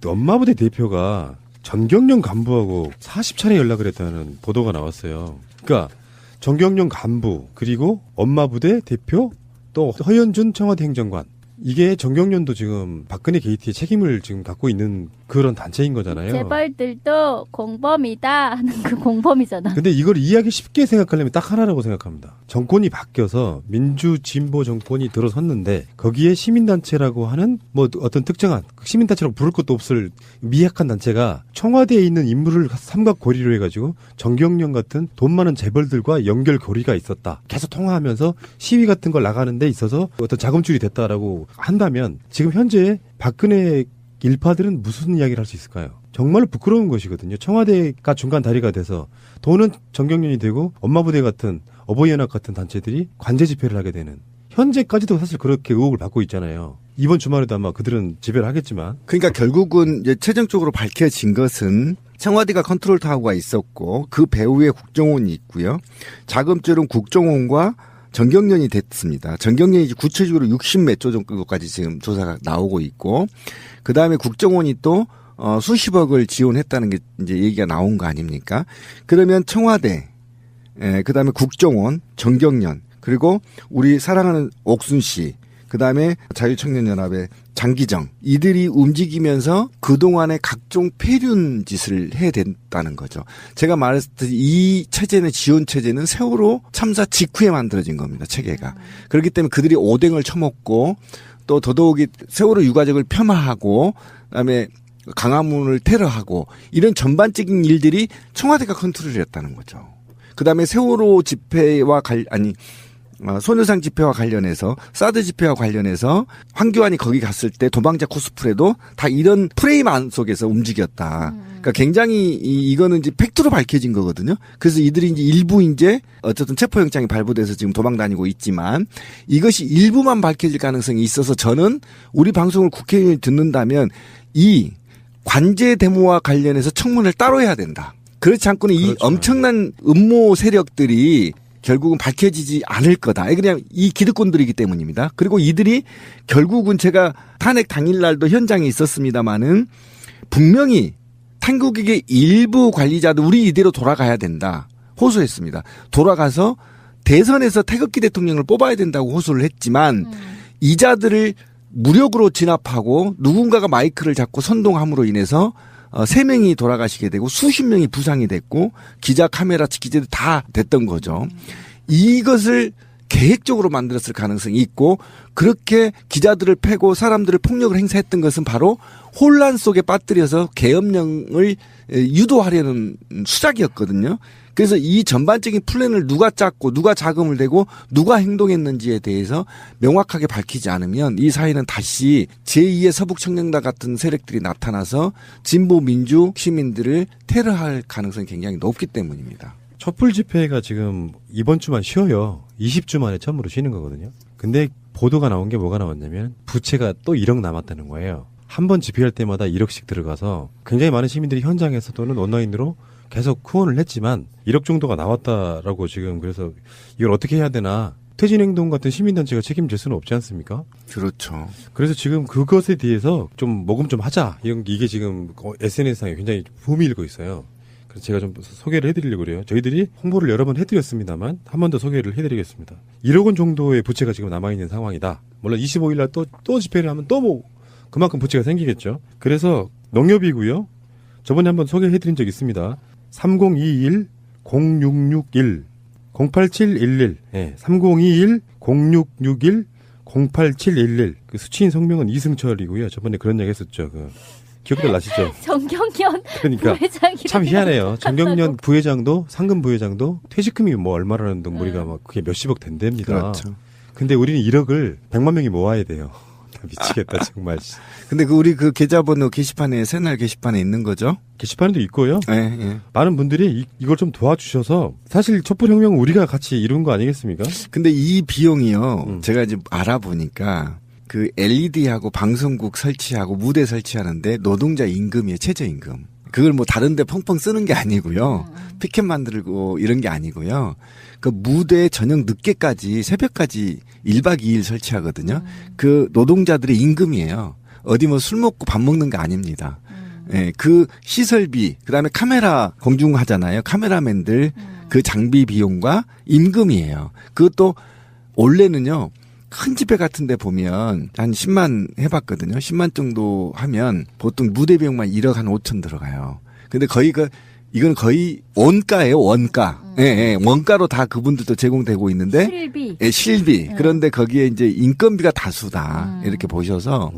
엄마부대 대표가 전경련 간부하고 40차례 연락을 했다는 보도가 나왔어요. 그러니까 전경련 간부 그리고 엄마부대 대표 또 허현준 청와대 행정관 이게 전경련도 지금 박근혜 게이트의 책임을 지금 갖고 있는 그런 단체인 거잖아요. 재벌들도 공범이다 하는 그 공범이잖아. 근데 이걸 이해하기 쉽게 생각하려면 딱 하나라고 생각합니다. 정권이 바뀌어서 민주진보 정권이 들어섰는데 거기에 시민단체라고 하는 뭐 어떤 특정한 시민단체라고 부를 것도 없을 미약한 단체가 청와대에 있는 인물을 삼각고리로 해가지고 정경련 같은 돈 많은 재벌들과 연결고리가 있었다. 계속 통화하면서 시위 같은 걸 나가는 데 있어서 어떤 자금줄이 됐다라고 한다면 지금 현재 박근혜 일파들은 무슨 이야기를 할 수 있을까요? 정말로 부끄러운 것이거든요. 청와대가 중간 다리가 돼서 돈은 정경련이 되고 엄마부대 같은 어버이연합 같은 단체들이 관제 집회를 하게 되는 현재까지도 사실 그렇게 의혹을 받고 있잖아요. 이번 주말에도 아마 그들은 집회를 하겠지만 그러니까 결국은 이제 최종적으로 밝혀진 것은 청와대가 컨트롤 타워가 있었고 그 배후에 국정원이 있고요. 자금줄은 국정원과 정경련이 됐습니다. 정경련이 이제 구체적으로 60몇 조 정도까지 지금 조사가 나오고 있고, 그 다음에 국정원이 또 수십억을 지원했다는 게 이제 얘기가 나온 거 아닙니까? 그러면 청와대, 그 다음에 국정원, 정경련, 그리고 우리 사랑하는 옥순 씨, 그 다음에 자유청년연합의 장기정 이들이 움직이면서 그동안의 각종 폐륜 짓을 해야 된다는 거죠. 제가 말했듯이 이 체제는 지원 체제는 세월호 참사 직후에 만들어진 겁니다. 체계가. 그렇기 때문에 그들이 오뎅을 처먹고 또 더더욱이 세월호 유가족을 폄하하고 그다음에 강화문을 테러하고 이런 전반적인 일들이 청와대가 컨트롤을 했다는 거죠. 그다음에 세월호 집회와 소녀상 집회와 관련해서 사드 집회와 관련해서 황교안이 거기 갔을 때 도망자 코스프레도 다 이런 프레임 안 속에서 움직였다. 그러니까 굉장히 이거는 이제 팩트로 밝혀진 거거든요. 그래서 이들이 이제 일부 이제 어쨌든 체포영장이 발부돼서 지금 도망 다니고 있지만 이것이 일부만 밝혀질 가능성이 있어서 저는 우리 방송을 국회의원이 듣는다면 이 관제 데모와 관련해서 청문회를 따로 해야 된다. 그렇지 않고는 그렇죠. 이 엄청난 음모 세력들이 결국은 밝혀지지 않을 거다. 그냥 이 기득권들이기 때문입니다. 그리고 이들이 결국은 제가 탄핵 당일날도 현장에 있었습니다마는 분명히 한국의 일부 관리자도 우리 이대로 돌아가야 된다. 호소했습니다. 돌아가서 대선에서 태극기 대통령을 뽑아야 된다고 호소를 했지만 이자들을 무력으로 진압하고 누군가가 마이크를 잡고 선동함으로 인해서 3명이 돌아가시게 되고 수십 명이 부상이 됐고 기자 카메라 기자들 다 됐던 거죠. 이것을 계획적으로 만들었을 가능성이 있고 그렇게 기자들을 패고 사람들을 폭력을 행사했던 것은 바로 혼란 속에 빠뜨려서 계엄령을 유도하려는 수작이었거든요. 그래서 이 전반적인 플랜을 누가 짰고 누가 자금을 대고 누가 행동했는지에 대해서 명확하게 밝히지 않으면 이 사회는 다시 제2의 서북청년단 같은 세력들이 나타나서 진보 민주 시민들을 테러할 가능성이 굉장히 높기 때문입니다. 촛불 집회가 지금 이번 주만 쉬어요. 20주 만에 처음으로 쉬는 거거든요. 근데 보도가 나온 게 뭐가 나왔냐면 부채가 또 1억 남았다는 거예요. 한 번 집회할 때마다 1억씩 들어가서 굉장히 많은 시민들이 현장에서 또는 온라인으로 계속 후원을 했지만 1억 정도가 나왔다라고 지금 그래서 이걸 어떻게 해야 되나 퇴진행동 같은 시민단체가 책임질 수는 없지 않습니까? 그렇죠. 그래서 지금 그것에 대해서 좀 모금 좀 하자. 이게 지금 SNS상에 굉장히 붐이 일고 있어요. 그래서 제가 좀 소개를 해드리려고 그래요. 저희들이 홍보를 여러 번 해드렸습니다만 한 번 더 소개를 해드리겠습니다. 1억 원 정도의 부채가 지금 남아있는 상황이다. 물론 25일 날 또 집회를 하면 또 뭐 그만큼 부채가 생기겠죠. 그래서 농협이고요. 저번에 한번 소개해드린 적 있습니다. 3021-0661 08711 예, 3021-0661 08711 그 수취인 성명은 이승철이고요. 저번에 그런 얘기 했었죠. 기억들 나시죠? 정경련 그러니까 부회장이 참 희한해요. 정경련 부회장도 상금 부회장도 퇴직금이 뭐 얼마라는 등 우리가 막 그게 몇십억 된답니다. 그렇죠. 근데 우리는 1억을 100만 명이 모아야 돼요. 미치겠다 정말. 근데 우리 그 계좌번호 게시판에 새날 게시판에 있는 거죠? 게시판에도 있고요. 네, 예. 많은 분들이 이걸 좀 도와주셔서 사실 촛불혁명은 우리가 같이 이룬 거 아니겠습니까? 근데 이 비용이요. 제가 이제 알아보니까 그 LED하고 방송국 설치하고 무대 설치하는데 노동자 임금이에요. 최저임금. 그걸 뭐 다른 데 펑펑 쓰는 게 아니고요. 피켓 만들고 이런 게 아니고요. 그 무대 저녁 늦게까지 새벽까지 1박 2일 설치하거든요. 그 노동자들의 임금이에요. 어디 뭐 술 먹고 밥 먹는 게 아닙니다. 예, 그 시설비, 그다음에 카메라 공중하잖아요. 카메라맨들 그 장비 비용과 임금이에요. 그것도 원래는요. 큰 집회 같은 데 보면 한 10만 해봤거든요. 10만 정도 하면 보통 무대 비용만 1억 한 5천 들어가요. 근데 거의 이건 거의 원가예요, 원가. 예, 예, 원가로 다 그분들도 제공되고 있는데. 실비. 예, 실비. 그런데 거기에 이제 인건비가 다수다. 이렇게 보셔서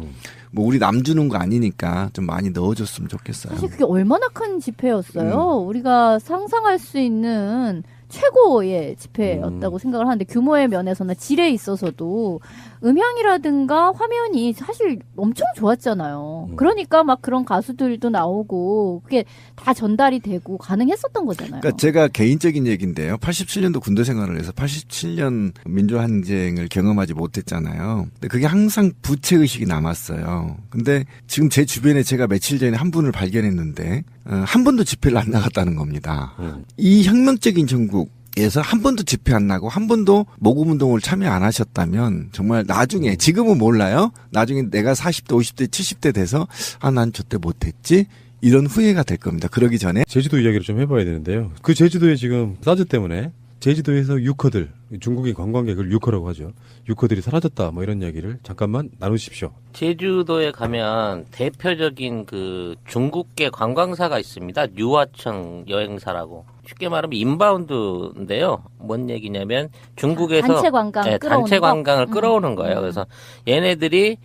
뭐 우리 남 주는 거 아니니까 좀 많이 넣어줬으면 좋겠어요. 사실 그게 얼마나 큰 집회였어요. 우리가 상상할 수 있는 최고의 집회였다고 생각을 하는데 규모의 면에서나 질에 있어서도 음향이라든가 화면이 사실 엄청 좋았잖아요. 그러니까 막 그런 가수들도 나오고 그게 다 전달이 되고 가능했었던 거잖아요. 그러니까 제가 개인적인 얘기인데요. 87년도 군대 생활을 해서 87년 민주항쟁을 경험하지 못했잖아요. 근데 그게 항상 부채의식이 남았어요. 근데 지금 제 주변에 제가 며칠 전에 한 분을 발견했는데 한 번도 집회를 안 나갔다는 겁니다. 이 혁명적인 전국에서 한 번도 집회 안 나고 한 번도 모금운동을 참여 안 하셨다면 정말 나중에 지금은 몰라요. 나중에 내가 40대 50대 70대 돼서 난 저때 못했지 이런 후회가 될 겁니다. 그러기 전에 제주도 이야기를 좀 해봐야 되는데요. 그 제주도에 지금 사드 때문에 제주도에서 유커들, 중국인 관광객을 유커라고 하죠. 유커들이 사라졌다 뭐 이런 이야기를 잠깐만 나누십시오. 제주도에 가면 대표적인 그 중국계 관광사가 있습니다. 유화청 여행사라고. 쉽게 말하면 인바운드인데요. 뭔 얘기냐면 중국에서 단체 관광 네, 끌어오는 단체 거? 관광을 끌어오는 거예요. 그래서 얘네들이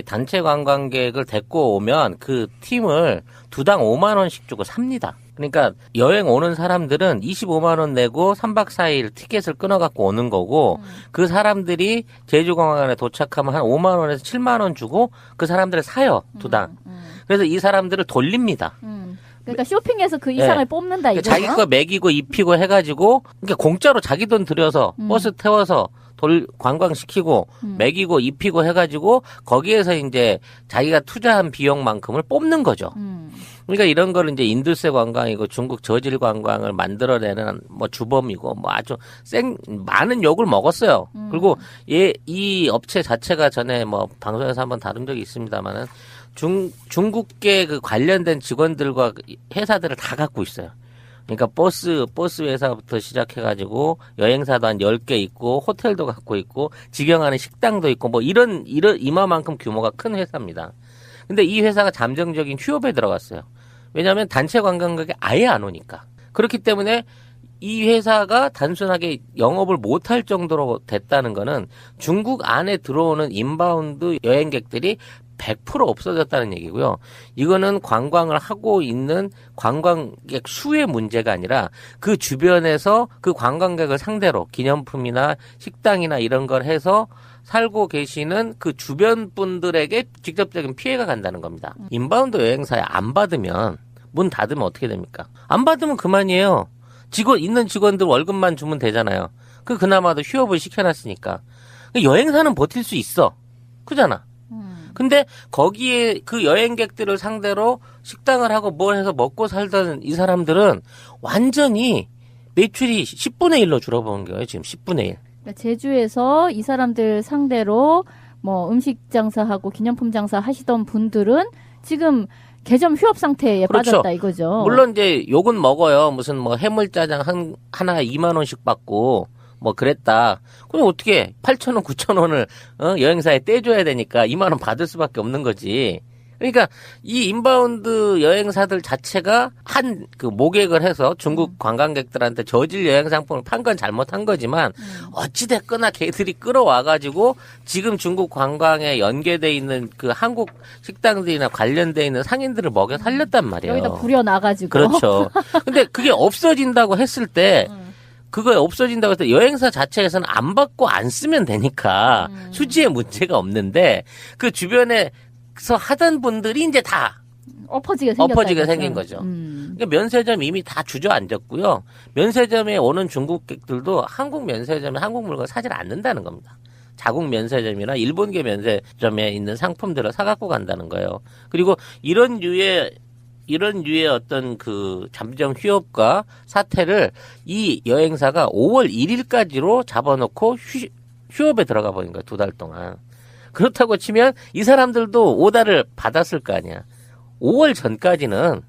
단체 관광객을 데리고 오면 그 팀을 두당 5만 원씩 주고 삽니다. 그러니까 여행 오는 사람들은 25만 원 내고 3박 4일 티켓을 끊어갖고 오는 거고 그 사람들이 제주공항에 도착하면 한 5만 원에서 7만 원 주고 그 사람들을 사요. 두당. 그래서 이 사람들을 돌립니다. 그러니까 쇼핑해서 그 이상을 네. 뽑는다 이거죠. 자기 거 먹이고 입히고 해가지고 그러니까 공짜로 자기 돈 들여서 버스 태워서 관광시키고 먹이고 입히고 해가지고 거기에서 이제 자기가 투자한 비용만큼을 뽑는 거죠. 그러니까 이런 거를 이제 인두세 관광이고 중국 저질 관광을 만들어내는 뭐 주범이고 뭐 아주 많은 욕을 먹었어요. 그리고 이 업체 자체가 전에 뭐 방송에서 한번 다룬 적이 있습니다만은 중국계 그 관련된 직원들과 회사들을 다 갖고 있어요. 그러니까 버스 회사부터 시작해가지고 여행사도 한 10개 있고 호텔도 갖고 있고 직영하는 식당도 있고 뭐 이만큼 규모가 큰 회사입니다. 근데 이 회사가 잠정적인 휴업에 들어갔어요. 왜냐하면 단체 관광객이 아예 안 오니까. 그렇기 때문에 이 회사가 단순하게 영업을 못할 정도로 됐다는 거는 중국 안에 들어오는 인바운드 여행객들이 100% 없어졌다는 얘기고요. 이거는 관광을 하고 있는 관광객 수의 문제가 아니라 그 주변에서 그 관광객을 상대로 기념품이나 식당이나 이런 걸 해서 살고 계시는 그 주변 분들에게 직접적인 피해가 간다는 겁니다. 인바운드 여행사에 안 받으면 문 닫으면 어떻게 됩니까? 안 받으면 그만이에요. 있는 직원들 월급만 주면 되잖아요. 그나마도 휴업을 시켜놨으니까. 여행사는 버틸 수 있어. 그잖아. 근데 거기에 그 여행객들을 상대로 식당을 하고 뭘 해서 먹고 살던 이 사람들은 완전히 매출이 10분의 1로 줄어버린 거예요. 지금 10분의 1. 그러니까 제주에서 이 사람들 상대로 뭐 음식 장사하고 기념품 장사 하시던 분들은 지금 개점 휴업 상태에 그렇죠. 빠졌다 이거죠. 물론 이제 욕은 먹어요. 무슨 뭐 해물짜장 하나 2만 원씩 받고 뭐 그랬다. 그럼 어떻게 8,000원, 9,000원을 여행사에 떼줘야 되니까 2만 원 받을 수밖에 없는 거지. 그러니까 이 인바운드 여행사들 자체가 그 모객을 해서 중국 관광객들한테 저질 여행 상품을 판 건 잘못한 거지만 어찌 됐거나 걔들이 끌어와가지고 지금 중국 관광에 연계돼 있는 그 한국 식당들이나 관련돼 있는 상인들을 먹여 살렸단 말이에요. 여기다 부려놔가지고. 그렇죠. 근데 그게 없어진다고 했을 때 그거 없어진다고 해서 여행사 자체에서는 안 받고 안 쓰면 되니까 수지에 문제가 없는데 그 주변에서 하던 분들이 이제 다 엎어지게 생긴 거죠. 그러니까 면세점 이미 다 주저앉았고요. 면세점에 오는 중국객들도 한국 면세점에 한국 물건 사질 않는다는 겁니다. 자국 면세점이나 일본계 면세점에 있는 상품들을 사갖고 간다는 거예요. 그리고 이런 류의 어떤 그 잠정 휴업과 사태를 이 여행사가 5월 1일까지로 잡아놓고 휴업에 들어가 버린 거예요. 2달 동안. 그렇다고 치면 이 사람들도 오다를 받았을 거 아니야. 5월 전까지는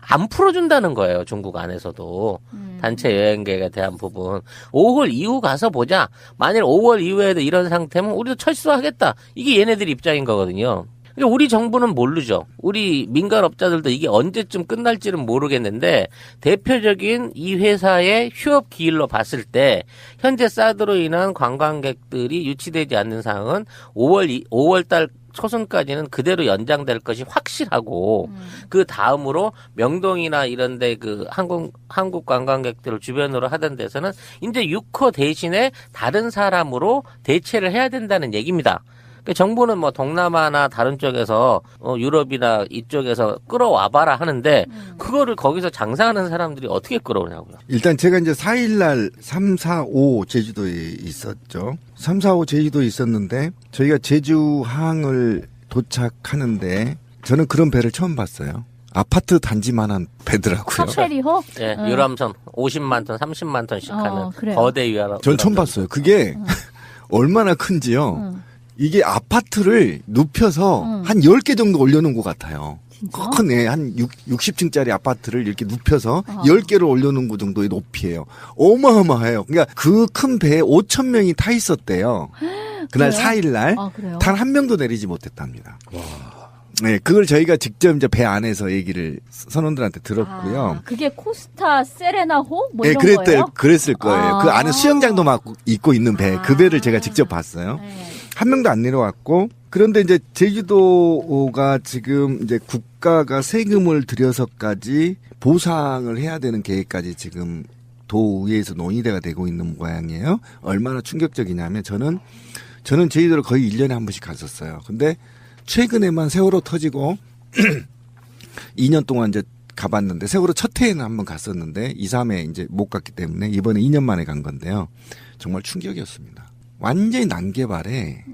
안 풀어준다는 거예요. 중국 안에서도. 단체 여행객에 대한 부분. 5월 이후 가서 보자. 만일 5월 이후에도 이런 상태면 우리도 철수하겠다. 이게 얘네들 입장인 거거든요. 그러니까 우리 정부는 모르죠. 우리 민간업자들도 이게 언제쯤 끝날지는 모르겠는데 대표적인 이 회사의 휴업 기일로 봤을 때 현재 사드로 인한 관광객들이 유치되지 않는 상황은 5월 달 초순까지는 그대로 연장될 것이 확실하고 그 다음으로 명동이나 이런데 그 한국 관광객들을 주변으로 하던 데서는 이제 6호 대신에 다른 사람으로 대체를 해야 된다는 얘기입니다. 그러니까 정부는 뭐 동남아나 다른 쪽에서 유럽이나 이쪽에서 끌어와봐라 하는데 그거를 거기서 장사하는 사람들이 어떻게 끌어오냐고요. 일단 제가 이제 4일날 3, 4, 5 제주도에 있었죠. 3, 4, 5 제주도에 있었는데 저희가 제주항을 도착하는데 저는 그런 배를 처음 봤어요. 아파트 단지만한 배더라고요. 카페리호? 네, 유람선 50만 ton, 30만 ton씩 하는 그래요. 거대 유람선. 전 처음 봤어요. 그게 얼마나 큰지요. 이게 아파트를 눕혀서 한 10개 정도 올려놓은 것 같아요. 큰, 한 60층짜리 아파트를 이렇게 눕혀서 10개를 올려놓은 것 정도의 높이에요. 어마어마해요. 그러니까 그 큰 배에 5천 명이 타 있었대요. 그날 4일날. 단 한 명도 내리지 못했답니다. 와. 네, 그걸 저희가 직접 이제 배 안에서 얘기를 선원들한테 들었고요. 그게 코스타 세레나호? 뭐 이런 거예요? 그랬을 거예요. 그 안에 수영장도 막 있고 있는 배. 그 배를 제가 직접 봤어요. 네. 한 명도 안 내려왔고, 그런데 이제 제주도가 지금 이제 국가가 세금을 들여서까지 보상을 해야 되는 계획까지 지금 도의회에서 논의가 되고 있는 모양이에요. 얼마나 충격적이냐면 저는 제주도를 거의 1년에 한 번씩 갔었어요. 근데 최근에만 세월호 터지고 2년 동안 이제 가봤는데 세월호 첫 해에는 한 번 갔었는데 2, 3회 이제 못 갔기 때문에 이번에 2년 만에 간 건데요. 정말 충격이었습니다. 완전히 난개발에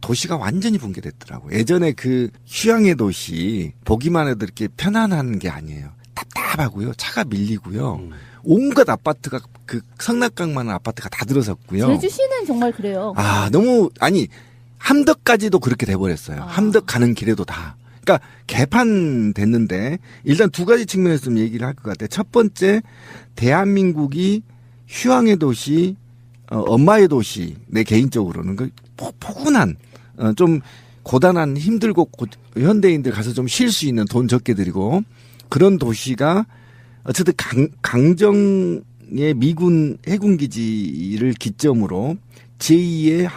도시가 완전히 붕괴됐더라고요. 예전에 그 휴양의 도시 보기만 해도 이렇게 편안한 게 아니에요. 답답하고요. 차가 밀리고요. 온갖 아파트가 그 성남강만한 아파트가 다 들어섰고요. 제주시는 정말 그래요. 함덕까지도 그렇게 돼버렸어요. 함덕 가는 길에도 다. 그러니까 개판됐는데 일단 두 가지 측면에서 좀 얘기를 할 것 같아요. 첫 번째, 대한민국이 휴양의 도시, 엄마의 도시, 내 개인적으로는 그 포근한 좀 고단한 힘들고 현대인들 가서 좀 쉴 수 있는 돈 적게 들이고 그런 도시가 어쨌든 강정의 미군 해군기지를 기점으로 제2의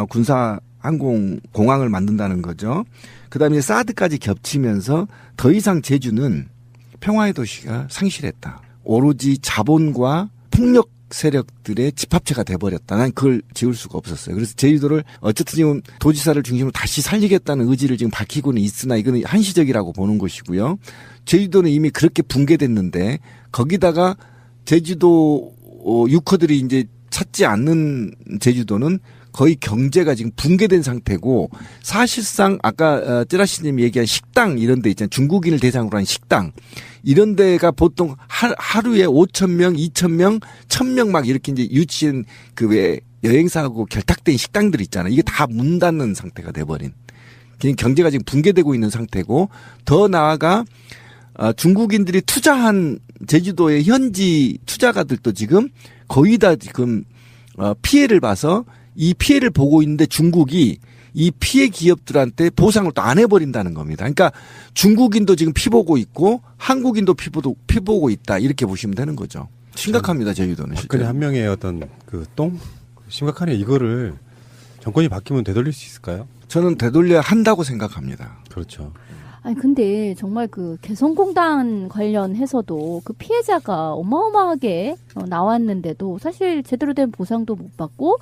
군사 항공 공항을 만든다는 거죠. 그다음에 사드까지 겹치면서 더 이상 제주는 평화의 도시가 상실했다. 오로지 자본과 폭력 세력들의 집합체가 돼버렸다. 난 그걸 지울 수가 없었어요. 그래서 제주도를 어쨌든 지금 도지사를 중심으로 다시 살리겠다는 의지를 지금 밝히고는 있으나 이거는 한시적이라고 보는 것이고요. 제주도는 이미 그렇게 붕괴됐는데 거기다가 제주도 유커들이 이제 찾지 않는 제주도는 거의 경제가 지금 붕괴된 상태고 사실상 아까 찌라시님이 얘기한 식당 이런 데 있잖아요. 중국인을 대상으로 한 식당. 이런 데가 보통 하루에 5,000명, 2,000명, 1,000명 막 이렇게 이제 유치한 그 왜 여행사하고 결탁된 식당들 있잖아요. 이게 다 문 닫는 상태가 돼버린. 경제가 지금 붕괴되고 있는 상태고 더 나아가 중국인들이 투자한 제주도의 현지 투자가들도 지금 거의 다 지금 피해를 봐서 이 피해를 보고 있는데 중국이 이 피해 기업들한테 보상을 또 안 해버린다는 겁니다. 그러니까 중국인도 지금 피보고 있고 한국인도 피보고 있다 이렇게 보시면 되는 거죠. 심각합니다. 제주도는. 박근혜 한 명의 어떤 그 똥 심각하네. 이거를 정권이 바뀌면 되돌릴 수 있을까요? 저는 되돌려야 한다고 생각합니다. 그렇죠. 아니 근데 정말 그 개성공단 관련해서도 그 피해자가 어마어마하게 나왔는데도 사실 제대로 된 보상도 못 받고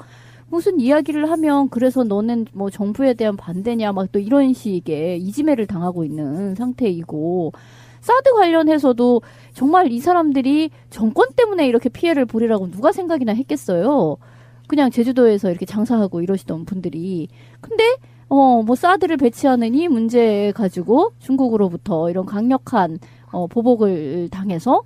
무슨 이야기를 하면 그래서 너는 뭐 정부에 대한 반대냐 막 또 이런 식의 이지매를 당하고 있는 상태이고 사드 관련해서도 정말 이 사람들이 정권 때문에 이렇게 피해를 보리라고 누가 생각이나 했겠어요. 그냥 제주도에서 이렇게 장사하고 이러시던 분들이. 근데 뭐 사드를 배치하는 이 문제 가지고 중국으로부터 이런 강력한 보복을 당해서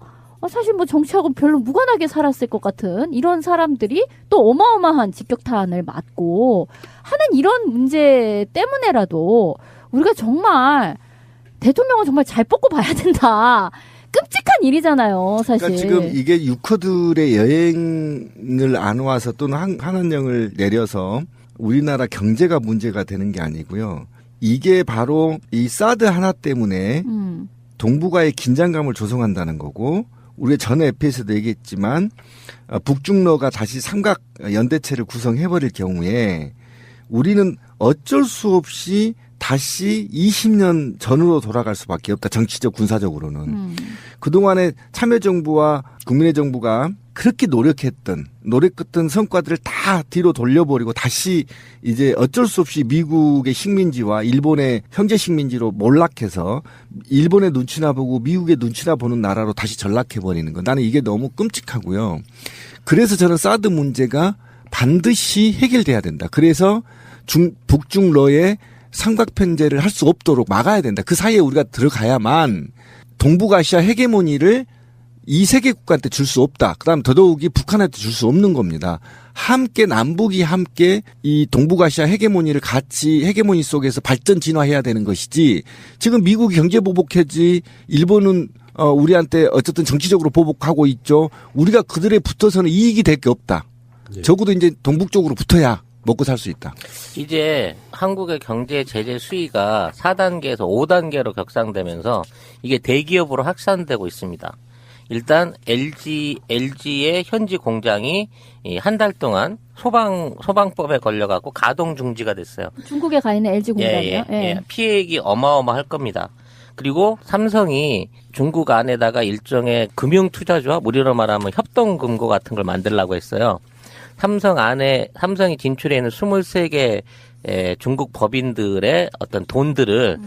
사실 뭐 정치하고 별로 무관하게 살았을 것 같은 이런 사람들이 또 어마어마한 직격탄을 맞고 하는 이런 문제 때문에라도 우리가 정말 대통령은 정말 잘 뽑고 봐야 된다. 끔찍한 일이잖아요, 사실. 그러니까 지금 이게 유커들의 여행을 안 와서 또는 한한령을 내려서 우리나라 경제가 문제가 되는 게 아니고요. 이게 바로 이 사드 하나 때문에 동북아의 긴장감을 조성한다는 거고 우리가 전에 에피에서도 얘기했지만 북중러가 다시 삼각 연대체를 구성해버릴 경우에 우리는 어쩔 수 없이 다시 20년 전으로 돌아갈 수밖에 없다. 정치적 군사적으로는. 그동안에 참여정부와 국민의 정부가 그렇게 노력했던 성과들을 다 뒤로 돌려버리고 다시 이제 어쩔 수 없이 미국의 식민지와 일본의 형제 식민지로 몰락해서 일본의 눈치나 보고 미국의 눈치나 보는 나라로 다시 전락해버리는 거. 나는 이게 너무 끔찍하고요. 그래서 저는 사드 문제가 반드시 해결돼야 된다. 그래서 북중러의 삼각편제를 할 수 없도록 막아야 된다. 그 사이에 우리가 들어가야만 동북아시아 헤게모니를 이 세계 국가한테 줄 수 없다. 그다음 더더욱이 북한한테 줄 수 없는 겁니다. 함께 남북이 함께 이 동북아시아 헤게모니를 같이 헤게모니 속에서 발전 진화해야 되는 것이지. 지금 미국이 경제 보복해지 일본은 우리한테 어쨌든 정치적으로 보복하고 있죠. 우리가 그들에 붙어서는 이익이 될 게 없다. 예. 적어도 이제 동북쪽으로 붙어야 먹고 살 수 있다. 이제 한국의 경제 제재 수위가 4단계에서 5단계로 격상되면서 이게 대기업으로 확산되고 있습니다. 일단 LG의 현지 공장이 한 달 동안 소방법에 걸려갖고 가동 중지가 됐어요. 중국에 가 있는 LG 공장이요? 예. 피해액이 어마어마할 겁니다. 그리고 삼성이 중국 안에다가 일종의 금융투자조합, 우리로 말하면 협동금고 같은 걸 만들려고 했어요. 삼성이 진출해 있는 23개 중국 법인들의 어떤 돈들을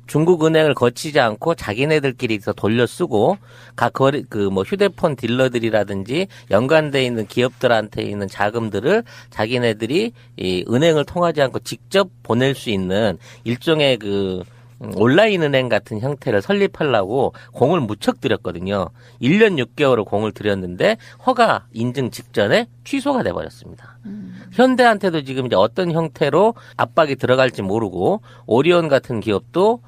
중국 은행을 거치지 않고 자기네들끼리 더 돌려 쓰고 각 거리 뭐 휴대폰 딜러들이라든지 연관돼 있는 기업들한테 있는 자금들을 자기네들이 이 은행을 통하지 않고 직접 보낼 수 있는 일종의 그 온라인 은행 같은 형태를 설립하려고 공을 무척 들였거든요. 1년 6개월을 공을 들였는데 허가 인증 직전에 취소가 돼버렸습니다. 현대한테도 지금 이제 어떤 형태로 압박이 들어갈지 모르고 오리온 같은 기업도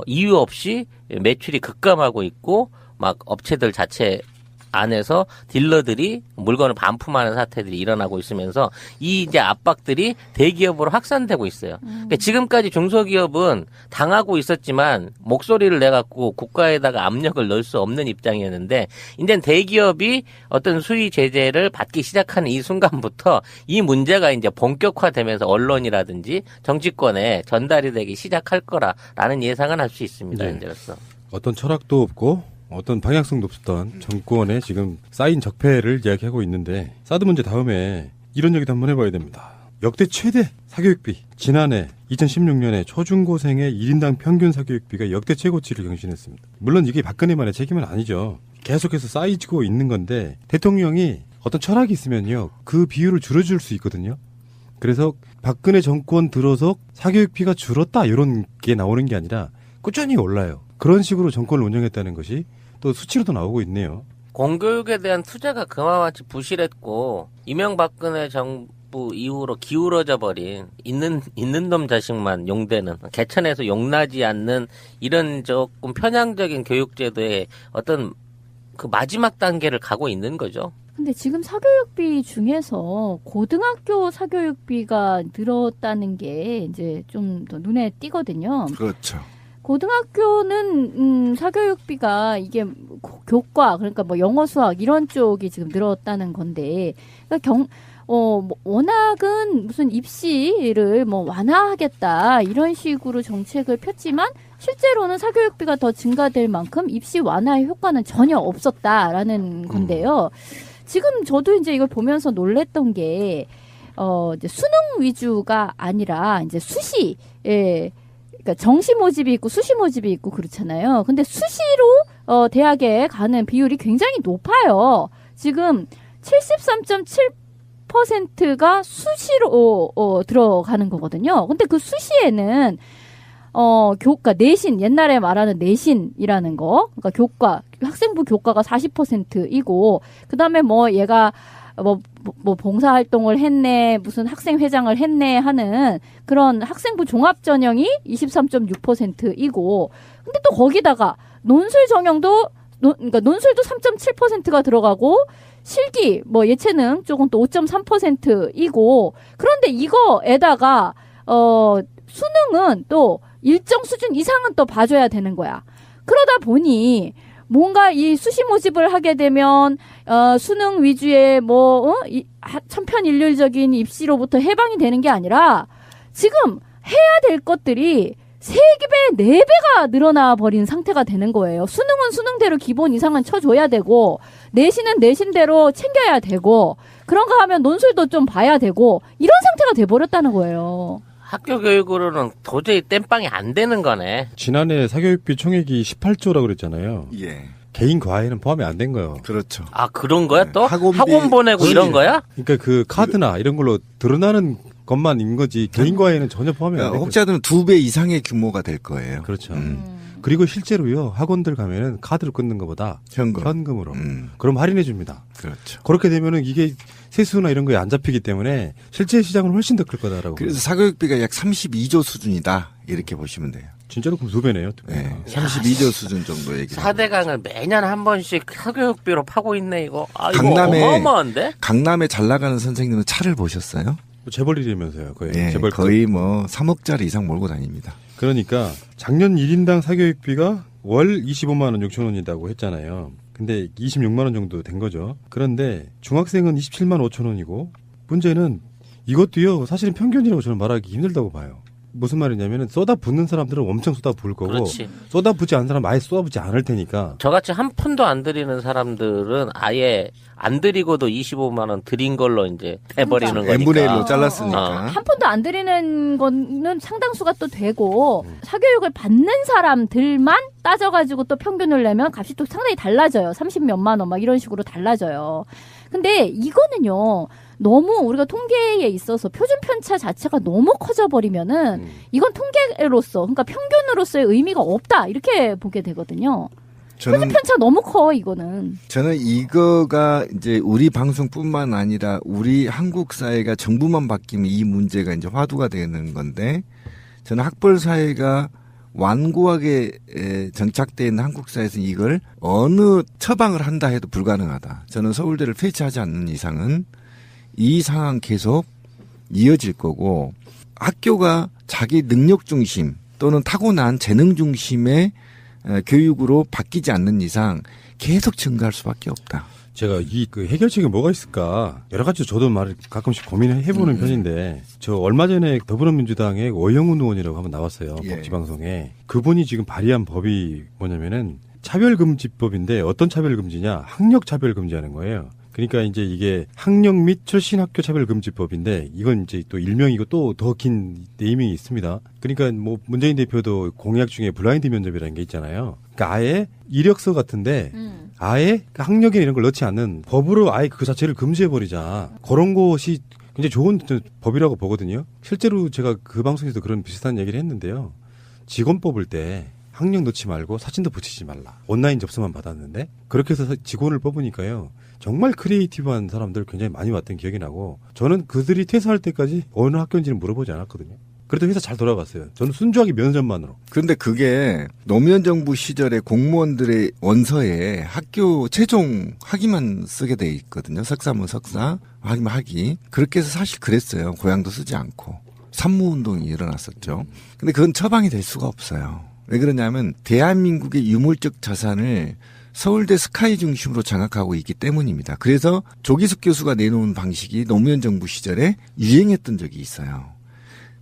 이유 없이 매출이 급감하고 있고 막 업체들 자체 안에서 딜러들이 물건을 반품하는 사태들이 일어나고 있으면서 이 이제 압박들이 대기업으로 확산되고 있어요. 그러니까 지금까지 중소기업은 당하고 있었지만 목소리를 내갖고 국가에다가 압력을 넣을 수 없는 입장이었는데 이제 대기업이 어떤 수위 제재를 받기 시작하는 이 순간부터 이 문제가 이제 본격화되면서 언론이라든지 정치권에 전달이 되기 시작할 거라라는 예상은 할 수 있습니다. 네. 현재로서. 어떤 철학도 없고 어떤 방향성도 없었던 정권의 지금 쌓인 적폐를 이야기하고 있는데 사드 문제 다음에 이런 얘기도 한번 해봐야 됩니다. 역대 최대 사교육비. 지난해 2016년에 초중고생의 1인당 평균 사교육비가 역대 최고치를 경신했습니다. 물론 이게 박근혜만의 책임은 아니죠. 계속해서 쌓이고 있는 건데 대통령이 어떤 철학이 있으면요. 그 비율을 줄여줄 수 있거든요. 그래서 박근혜 정권 들어서 사교육비가 줄었다 이런 게 나오는 게 아니라 꾸준히 올라요. 그런 식으로 정권을 운영했다는 것이 또 수치로도 나오고 있네요. 공교육에 대한 투자가 그만치 부실했고 이명박근혜 정부 이후로 기울어져 버린 있는 놈 자식만 용되는 개천에서 용나지 않는 이런 조금 편향적인 교육제도의 어떤 그 마지막 단계를 가고 있는 거죠. 근데 지금 사교육비 중에서 고등학교 사교육비가 늘었다는 게 이제 좀 더 눈에 띄거든요. 그렇죠. 고등학교는 사교육비가 이게 교과 그러니까 뭐 영어 수학 이런 쪽이 지금 늘었다는 건데 그러니까 워낙은 무슨 입시를 뭐 완화하겠다 이런 식으로 정책을 폈지만 실제로는 사교육비가 더 증가될 만큼 입시 완화의 효과는 전혀 없었다라는 건데요. 지금 저도 이제 이걸 보면서 놀랬던 게 이제 수능 위주가 아니라 이제 수시에 그러니까 정시 모집이 있고 수시 모집이 있고 그렇잖아요. 근데 수시로 대학에 가는 비율이 굉장히 높아요. 지금 73.7%가 수시로 들어가는 거거든요. 근데 그 수시에는 교과 내신 옛날에 말하는 내신이라는 거, 그러니까 교과 학생부 교과가 40%이고 그다음에 뭐 얘가 뭐 봉사활동을 했네, 무슨 학생회장을 했네 하는 그런 학생부 종합전형이 23.6%이고, 근데 또 거기다가 논술 전형도, 그러니까 논술도 3.7%가 들어가고, 실기, 뭐 예체능 쪽은 또 5.3%이고, 그런데 이거에다가, 수능은 또 일정 수준 이상은 또 봐줘야 되는 거야. 그러다 보니, 뭔가 이 수시 모집을 하게 되면 수능 위주의 천편일률적인 입시로부터 해방이 되는 게 아니라 지금 해야 될 것들이 3배, 4배가 늘어나 버린 상태가 되는 거예요. 수능은 수능대로 기본 이상은 쳐줘야 되고 내신은 내신대로 챙겨야 되고 그런가 하면 논술도 좀 봐야 되고 이런 상태가 돼버렸다는 거예요. 학교 교육으로는 도저히 땜빵이 안 되는 거네. 지난해 사교육비 총액이 18조라고 그랬잖아요. 예. 개인 과외는 포함이 안 된 거예요. 그렇죠. 아, 그런 거야 또? 학원비, 학원 보내고 이런 거야? 그러니까 그 카드나 이런 걸로 드러나는 것만인 거지 개인 과외는 전혀 포함이 안 된 거죠. 혹시 하면 2배 이상의 규모가 될 거예요. 그렇죠. 그리고 실제로요 학원들 가면은 카드로 끊는 것보다 현금으로 그럼 할인해 줍니다. 그렇죠. 그렇게 되면은 이게 세수나 이런 거에 안 잡히기 때문에 실제 시장은 훨씬 더 클 거다라고. 그래서 사교육비가 약 32조 수준이다 이렇게 보시면 돼요. 진짜로 그럼 2배네요. 네, 32조 수준 정도 얘기. 4대강을 매년 한 번씩 사교육비로 파고 있네 이거. 아, 이거 강남에 어마어마한데? 강남에 잘 나가는 선생님은 차를 보셨어요? 뭐 재벌 일이면서요 거의. 네, 재벌 거의 뭐 3억짜리 이상 몰고 다닙니다. 그러니까 작년 1인당 사교육비가 월 25만 원 6천 원이라고 했잖아요. 근데 26만 원 정도 된 거죠. 그런데 중학생은 27만 5천 원이고 문제는 이것도요 사실은 평균이라고 저는 말하기 힘들다고 봐요. 무슨 말이냐면은 쏟아붓는 사람들은 엄청 쏟아부을 거고 그렇지. 쏟아붓지 않은 사람은 아예 쏟아붓지 않을 테니까. 저같이 한 푼도 안 들이는 사람들은 아예 안 들이고도 25만 원 들인 걸로 이제 해버리는 거니까. n분의 1로 잘랐으니까. 한 푼도 안 들이는 거는 상당수가 또 되고 사교육을 받는 사람들만 따져가지고 또 평균을 내면 값이 또 상당히 달라져요. 30몇만 원 막 이런 식으로 달라져요. 근데 이거는요. 너무 우리가 통계에 있어서 표준 편차 자체가 너무 커져버리면은 이건 통계로서 그러니까 평균으로서의 의미가 없다 이렇게 보게 되거든요. 표준 편차 너무 커 이거는. 저는 이거가 이제 우리 방송뿐만 아니라 우리 한국 사회가 정부만 바뀌면 이 문제가 이제 화두가 되는 건데 저는 학벌 사회가 완고하게 정착되어 있는 한국 사회에서는 이걸 어느 처방을 한다 해도 불가능하다. 저는 서울대를 폐지하지 않는 이상은 이 상황 계속 이어질 거고 학교가 자기 능력 중심 또는 타고난 재능 중심의 교육으로 바뀌지 않는 이상 계속 증가할 수밖에 없다. 제가 이 그 해결책이 뭐가 있을까 여러 가지 저도 말을 가끔씩 고민을 해보는 편인데 저 얼마 전에 더불어민주당의 오영훈 의원이라고 한번 나왔어요. 예. 복지방송에. 그분이 지금 발의한 법이 뭐냐면은 차별금지법인데 어떤 차별금지냐 학력차별금지하는 거예요. 그러니까 이제 이게 학력 및 출신 학교 차별금지법인데 이건 이제 또 일명이고 또 더 긴 네이밍이 있습니다. 그러니까 뭐 문재인 대표도 공약 중에 블라인드 면접이라는 게 있잖아요. 그러니까 아예 이력서 같은데 아예 학력이나 이런 걸 넣지 않는 법으로 아예 그 자체를 금지해버리자. 그런 것이 굉장히 좋은 법이라고 보거든요. 실제로 제가 그 방송에서 그런 비슷한 얘기를 했는데요. 직원 뽑을 때 학력 넣지 말고 사진도 붙이지 말라. 온라인 접수만 받았는데 그렇게 해서 직원을 뽑으니까요. 정말 크리에이티브한 사람들 굉장히 많이 왔던 기억이 나고 저는 그들이 퇴사할 때까지 어느 학교인지는 물어보지 않았거든요. 그래도 회사 잘 돌아갔어요. 저는 순수하게 면접만으로. 그런데 그게 노무현 정부 시절에 공무원들의 원서에 학교 최종 학위만 쓰게 돼 있거든요. 석사면 석사, 학위면 학위. 그렇게 해서 사실 그랬어요. 고향도 쓰지 않고. 산무운동이 일어났었죠. 근데 그건 처방이 될 수가 없어요. 왜 그러냐면 대한민국의 유물적 자산을 서울대 스카이 중심으로 장악하고 있기 때문입니다. 그래서 조기숙 교수가 내놓은 방식이 노무현 정부 시절에 유행했던 적이 있어요.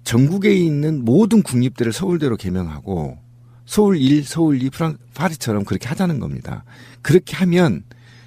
전국에 있는 모든 국립대를 서울대로 개명하고 서울 1, 서울 2, 파리처럼 그렇게 하자는 겁니다. 그렇게 하면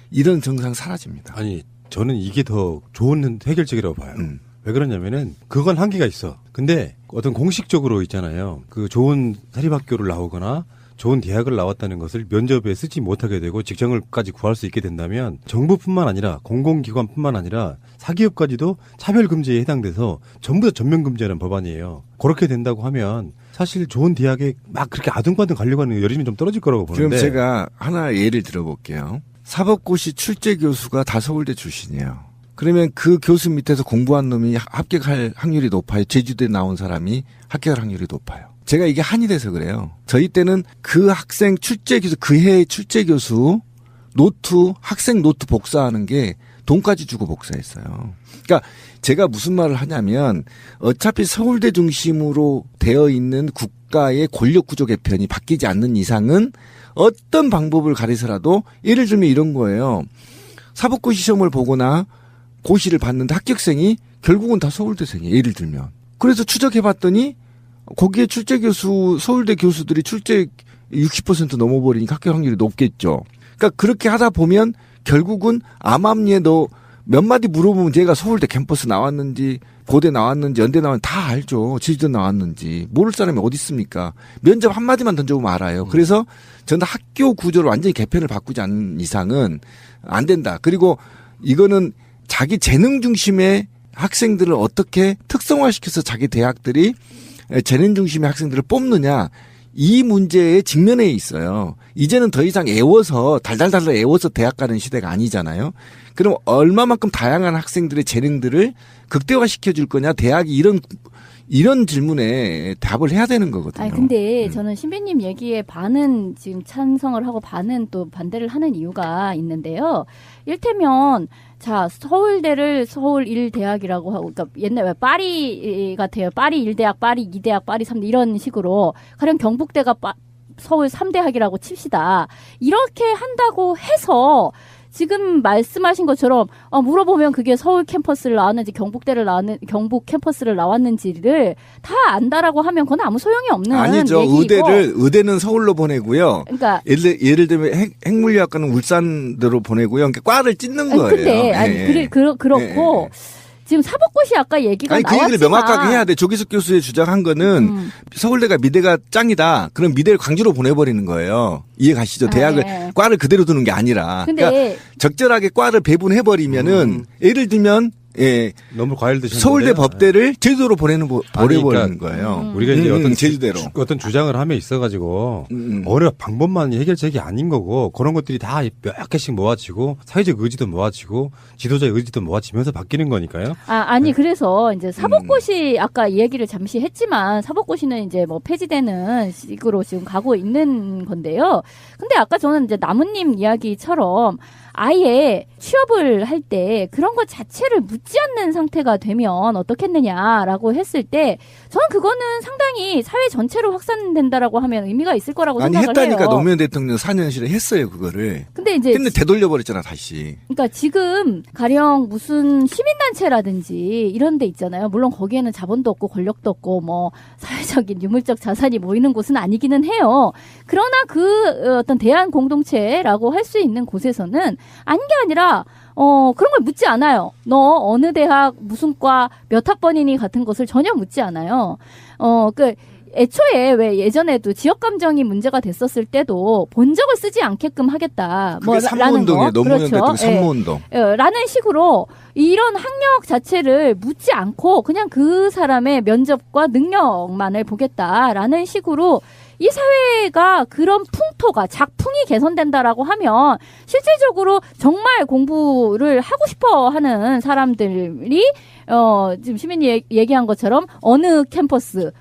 이런 정상 사라집니다. 아니 저는 이게 더 좋은 해결책이라고 봐요. 왜 그러냐면은 그건 한계가 있어. 근데 어떤 공식적으로 있잖아요. 그 좋은 사립학교를 나오거나 좋은 대학을 나왔다는 것을 면접에 쓰지 못하게 되고 직장을까지 구할 수 있게 된다면 정부뿐만 아니라 공공기관뿐만 아니라 사기업까지도 차별금지에 해당돼서 전부 다 전면금지하는 법안이에요. 그렇게 된다고 하면 사실 좋은 대학에 막 그렇게 아둥바둥 가려고 하는 열심이 좀 떨어질 거라고 보는데. 그럼 제가 하나 예를 들어볼게요. 사법고시 출제 교수가 다 서울대 출신이에요. 그러면 그 교수 밑에서 공부한 놈이 합격할 확률이 높아요. 제주도에 나온 사람이 합격할 확률이 높아요. 제가 이게 한이 돼서 그래요. 저희 때는 그 학생 출제 교수, 그 해의 출제 교수 노트, 학생 노트 복사하는 게 돈까지 주고 복사했어요. 그러니까 제가 무슨 말을 하냐면 어차피 서울대 중심으로 되어 있는 국가의 권력 구조 개편이 바뀌지 않는 이상은 어떤 방법을 가려서라도 예를 들면 이런 거예요. 사법고시 시험을 보거나 고시를 봤는데 합격생이 결국은 다 서울대생이에요. 예를 들면. 그래서 추적해봤더니 거기에 출제 교수, 서울대 교수들이 출제 60% 넘어버리니까 합격 확률이 높겠죠. 그러니까 그렇게 하다 보면 결국은 암암리에 너 몇 마디 물어보면 얘가 서울대 캠퍼스 나왔는지 고대 나왔는지 연대 나왔는지 다 알죠. 제주도 나왔는지. 모를 사람이 어디 있습니까. 면접 한마디만 던져보면 알아요. 그래서 저는 학교 구조를 완전히 개편을 바꾸지 않는 이상은 안 된다. 그리고 이거는 자기 재능 중심의 학생들을 어떻게 특성화시켜서 자기 대학들이 재능 중심의 학생들을 뽑느냐 이 문제에 직면해 있어요. 이제는 더 이상 애워서 달달달 애워서 대학 가는 시대가 아니잖아요. 그럼 얼마만큼 다양한 학생들의 재능들을 극대화시켜줄 거냐 대학이 이런 질문에 답을 해야 되는 거거든요. 아니 근데 저는 신비님 얘기에 반은 지금 찬성을 하고 반은 또 반대를 하는 이유가 있는데요. 일테면 자 서울대를 서울 1대학이라고 하고 그러니까 옛날 왜 파리 같아요. 파리 1대학, 파리 2대학, 파리 3대 이런 식으로 가령 경북대가 서울 3대학이라고 칩시다. 이렇게 한다고 해서 지금 말씀하신 것처럼 물어보면 그게 서울 캠퍼스를 나왔는지 경북 캠퍼스를 나왔는지를 다 안다라고 하면 그건 아무 소용이 없는 아니죠. 얘기이고. 의대는 서울로 보내고요. 그러니까 예를 들면 핵물리학과는 울산으로 보내고요. 그러니까 과를 찢는 거예요. 근데 예. 그렇고 지금 사법고시 아까 얘기가 그 나왔지만 얘기를 명확하게 해야 돼. 조기석 교수의 주장한 거는 서울대가 미대가 짱이다. 그럼 미대를 광주로 보내버리는 거예요. 이해 가시죠? 대학을 네. 과를 그대로 두는 게 아니라. 근데 그러니까 적절하게 과를 배분해버리면은 예를 들면 너무 과일 드시는데 서울대 법대를 제주도로 보내버리는 그러니까 거예요. 우리가 이제 제주대로. 어떤 주장을 함에 있어가지고 어느 방법만이 해결책이 아닌 거고 그런 것들이 다 몇 개씩 모아지고 사회적 의지도 모아지고 지도자의 의지도 모아지면서 바뀌는 거니까요. 아니 그래서 이제 사법고시 아까 얘기를 잠시 했지만 사법고시는 이제 뭐 폐지되는 식으로 지금 가고 있는 건데요. 근데 아까 저는 이제 나무님 이야기처럼 아예 취업을 할 때 그런 것 자체를 묻지 않는 상태가 되면 어떻겠느냐라고 했을 때 저는 그거는 상당히 사회 전체로 확산된다라고 하면 의미가 있을 거라고 생각을 했다니까 해요. 노무현 대통령 4년실에 했어요 그거를. 근데 되돌려버렸잖아 다시. 그러니까 지금 가령 무슨 시민단체라든지 이런 데 있잖아요. 물론 거기에는 자본도 없고 권력도 없고 뭐 사회적인 유물적 자산이 모이는 곳은 아니기는 해요. 그러나 그 어떤 대한 공동체라고 할 수 있는 곳에서는 아닌 게 아니라 그런 걸 묻지 않아요. 너 어느 대학 무슨 과 몇 학번이니 같은 것을 전혀 묻지 않아요. 애초에 왜 예전에도 지역 감정이 문제가 됐었을 때도 본적을 쓰지 않게끔 하겠다. 그게 산모운동이에요. 노무현 그렇죠. 대통령 산모운동. 라는 식으로 이런 학력 자체를 묻지 않고 그냥 그 사람의 면접과 능력만을 보겠다라는 식으로 이 사회가 그런 풍토가 작풍이 개선된다라고 하면 실질적으로 정말 공부를 하고 싶어 하는 사람들이 지금 시민이 얘기한 것처럼 어느 캠퍼스에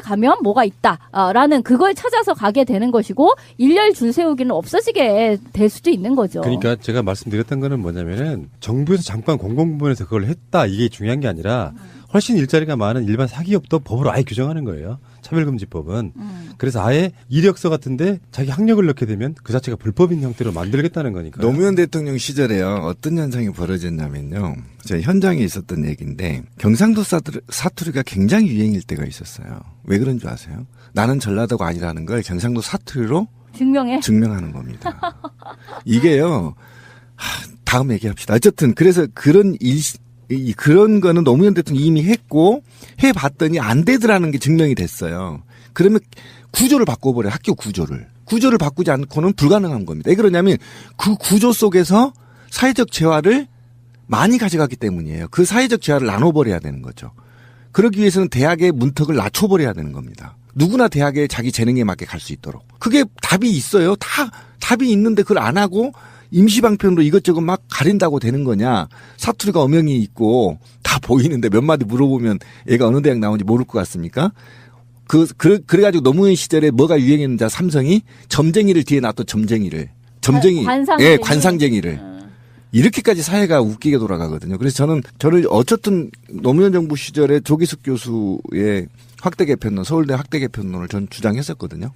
가면 뭐가 있다라는 그걸 찾아서 가게 되는 것이고 일렬 줄 세우기는 없어지게 될 수도 있는 거죠. 그러니까 제가 말씀드렸던 거는 뭐냐면은 정부에서 잠깐 공공부문에서 그걸 했다 이게 중요한 게 아니라 훨씬 일자리가 많은 일반 사기업도 법으로 아예 규정하는 거예요. 차별금지법은. 그래서 아예 이력서 같은데 자기 학력을 넣게 되면 그 자체가 불법인 형태로 만들겠다는 거니까요. 노무현 대통령 시절에요. 어떤 현상이 벌어졌냐면요. 제가 현장에 있었던 얘기인데 경상도 사투리가 굉장히 유행일 때가 있었어요. 왜 그런 줄 아세요? 나는 전라도가 아니라는 걸 경상도 사투리로 증명하는 겁니다. 이게요. 다음 얘기합시다. 어쨌든 그래서 그런 거는 노무현 대통령이 이미 했고 해봤더니 안 되더라는 게 증명이 됐어요. 그러면 구조를 바꿔버려요. 학교 구조를. 구조를 바꾸지 않고는 불가능한 겁니다. 왜 그러냐면 그 구조 속에서 사회적 재화를 많이 가져갔기 때문이에요. 그 사회적 재화를 나눠버려야 되는 거죠. 그러기 위해서는 대학의 문턱을 낮춰버려야 되는 겁니다. 누구나 대학에 자기 재능에 맞게 갈 수 있도록. 그게 답이 있어요. 다 답이 있는데 그걸 안 하고 임시방편으로 이것저것 막 가린다고 되는 거냐. 사투리가 엄연히 있고 다 보이는데 몇 마디 물어보면 얘가 어느 대학 나온지 모를 것 같습니까? 그래가지고 노무현 시절에 뭐가 유행했는지 삼성이 점쟁이를 뒤에 놨던 관상쟁이를. 이렇게까지 사회가 웃기게 돌아가거든요. 그래서 저는 어쨌든 노무현 정부 시절에 조기숙 교수의 확대 개편론, 서울대 확대 개편론을 전 주장했었거든요.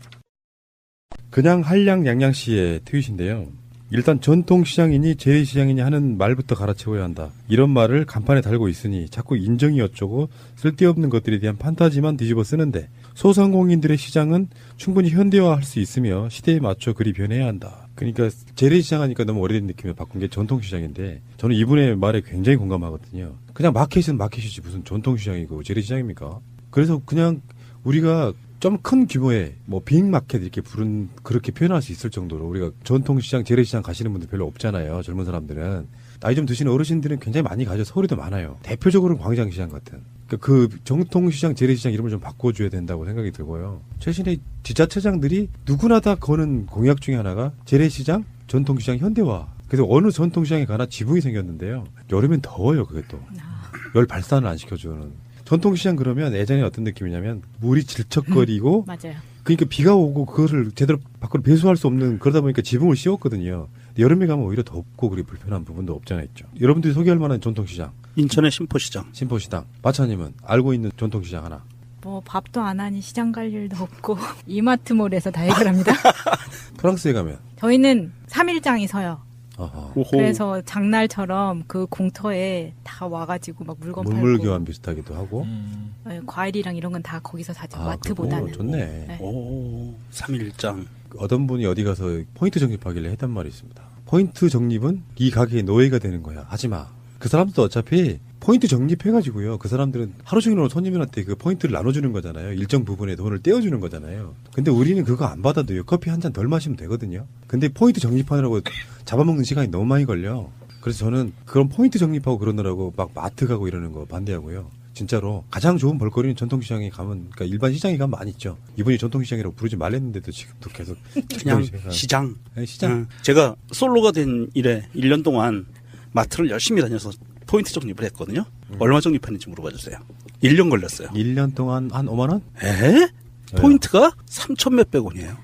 그냥 한량 양양시의 트윗인데요. 일단 전통시장이니 재래시장이니 하는 말부터 갈아채워야 한다. 이런 말을 간판에 달고 있으니 자꾸 인정이 어쩌고 쓸데없는 것들에 대한 판타지만 뒤집어 쓰는데 소상공인들의 시장은 충분히 현대화할 수 있으며 시대에 맞춰 그리 변해야 한다. 그러니까 재래시장 하니까 너무 오래된 느낌을 바꾼 게 전통시장인데 저는 이분의 말에 굉장히 공감하거든요. 그냥 마켓은 마켓이지 무슨 전통시장이고 재래시장입니까? 그래서 그냥 우리가 좀 큰 규모의 뭐 빅마켓 이렇게 그렇게 표현할 수 있을 정도로 우리가 전통시장, 재래시장 가시는 분들 별로 없잖아요. 젊은 사람들은. 나이 좀 드시는 어르신들은 굉장히 많이 가죠. 서울에도 많아요. 대표적으로는 광장시장 같은. 그러니까 그 전통시장, 재래시장 이름을 좀 바꿔줘야 된다고 생각이 들고요. 최신의 지자체장들이 누구나 다 거는 공약 중에 하나가 재래시장, 전통시장 현대화. 그래서 어느 전통시장에 가나 지붕이 생겼는데요. 여름엔 더워요. 그게 또. 열 발산을 안 시켜주는. 전통시장 그러면 예전에 어떤 느낌이냐면 물이 질척거리고 맞아요. 그러니까 비가 오고 그거를 제대로 밖으로 배수할 수 없는 그러다 보니까 지붕을 씌웠거든요. 여름에 가면 오히려 덥고 그리 불편한 부분도 없잖아 있죠. 여러분들이 소개할 만한 전통시장. 인천의 신포시장. 마차님은 알고 있는 전통시장 하나. 뭐 밥도 안 하니 시장 갈 일도 없고 이마트몰에서 다 해결합니다. 프랑스에 가면 저희는 3일장이 서요. 아하. 오호. 그래서 장날처럼 그 공터에 다 와가지고 막 물건 물물 팔고 교환 비슷하기도 하고. 네, 과일이랑 이런 건 다 거기서 사죠. 그거 마트보다는. 좋네. 네. 오, 3일장. 어떤 분이 어디 가서 포인트 적립하길래 했단 말이 있습니다. 포인트 적립은 이 가게의 노예가 되는 거야. 하지 마. 그 사람도 어차피 포인트 적립해가지고요. 그 사람들은 하루 종일 오는 손님들한테 그 포인트를 나눠주는 거잖아요. 일정 부분의 돈을 떼어주는 거잖아요. 근데 우리는 그거 안 받아도요. 커피 한 잔 덜 마시면 되거든요. 근데 포인트 적립하느라고 잡아먹는 시간이 너무 많이 걸려. 그래서 저는 그런 포인트 적립하고 그러느라고 막 마트 가고 이러는 거 반대하고요. 진짜로 가장 좋은 볼거리는 전통시장에 가면, 그러니까 일반 시장에 가면 많이 있죠. 이분이 전통시장이라고 부르지 말랬는데도 지금도 계속 그냥 전통시장. 시장. 네, 시장. 제가 솔로가 된 이래 1년 동안 마트를 열심히 다녀서 포인트 적립을 했거든요. 얼마 적립했는지 물어봐 주세요. 1년 걸렸어요. 1년 동안 한 5만 원? 에? 포인트가 3천 몇백 원이에요.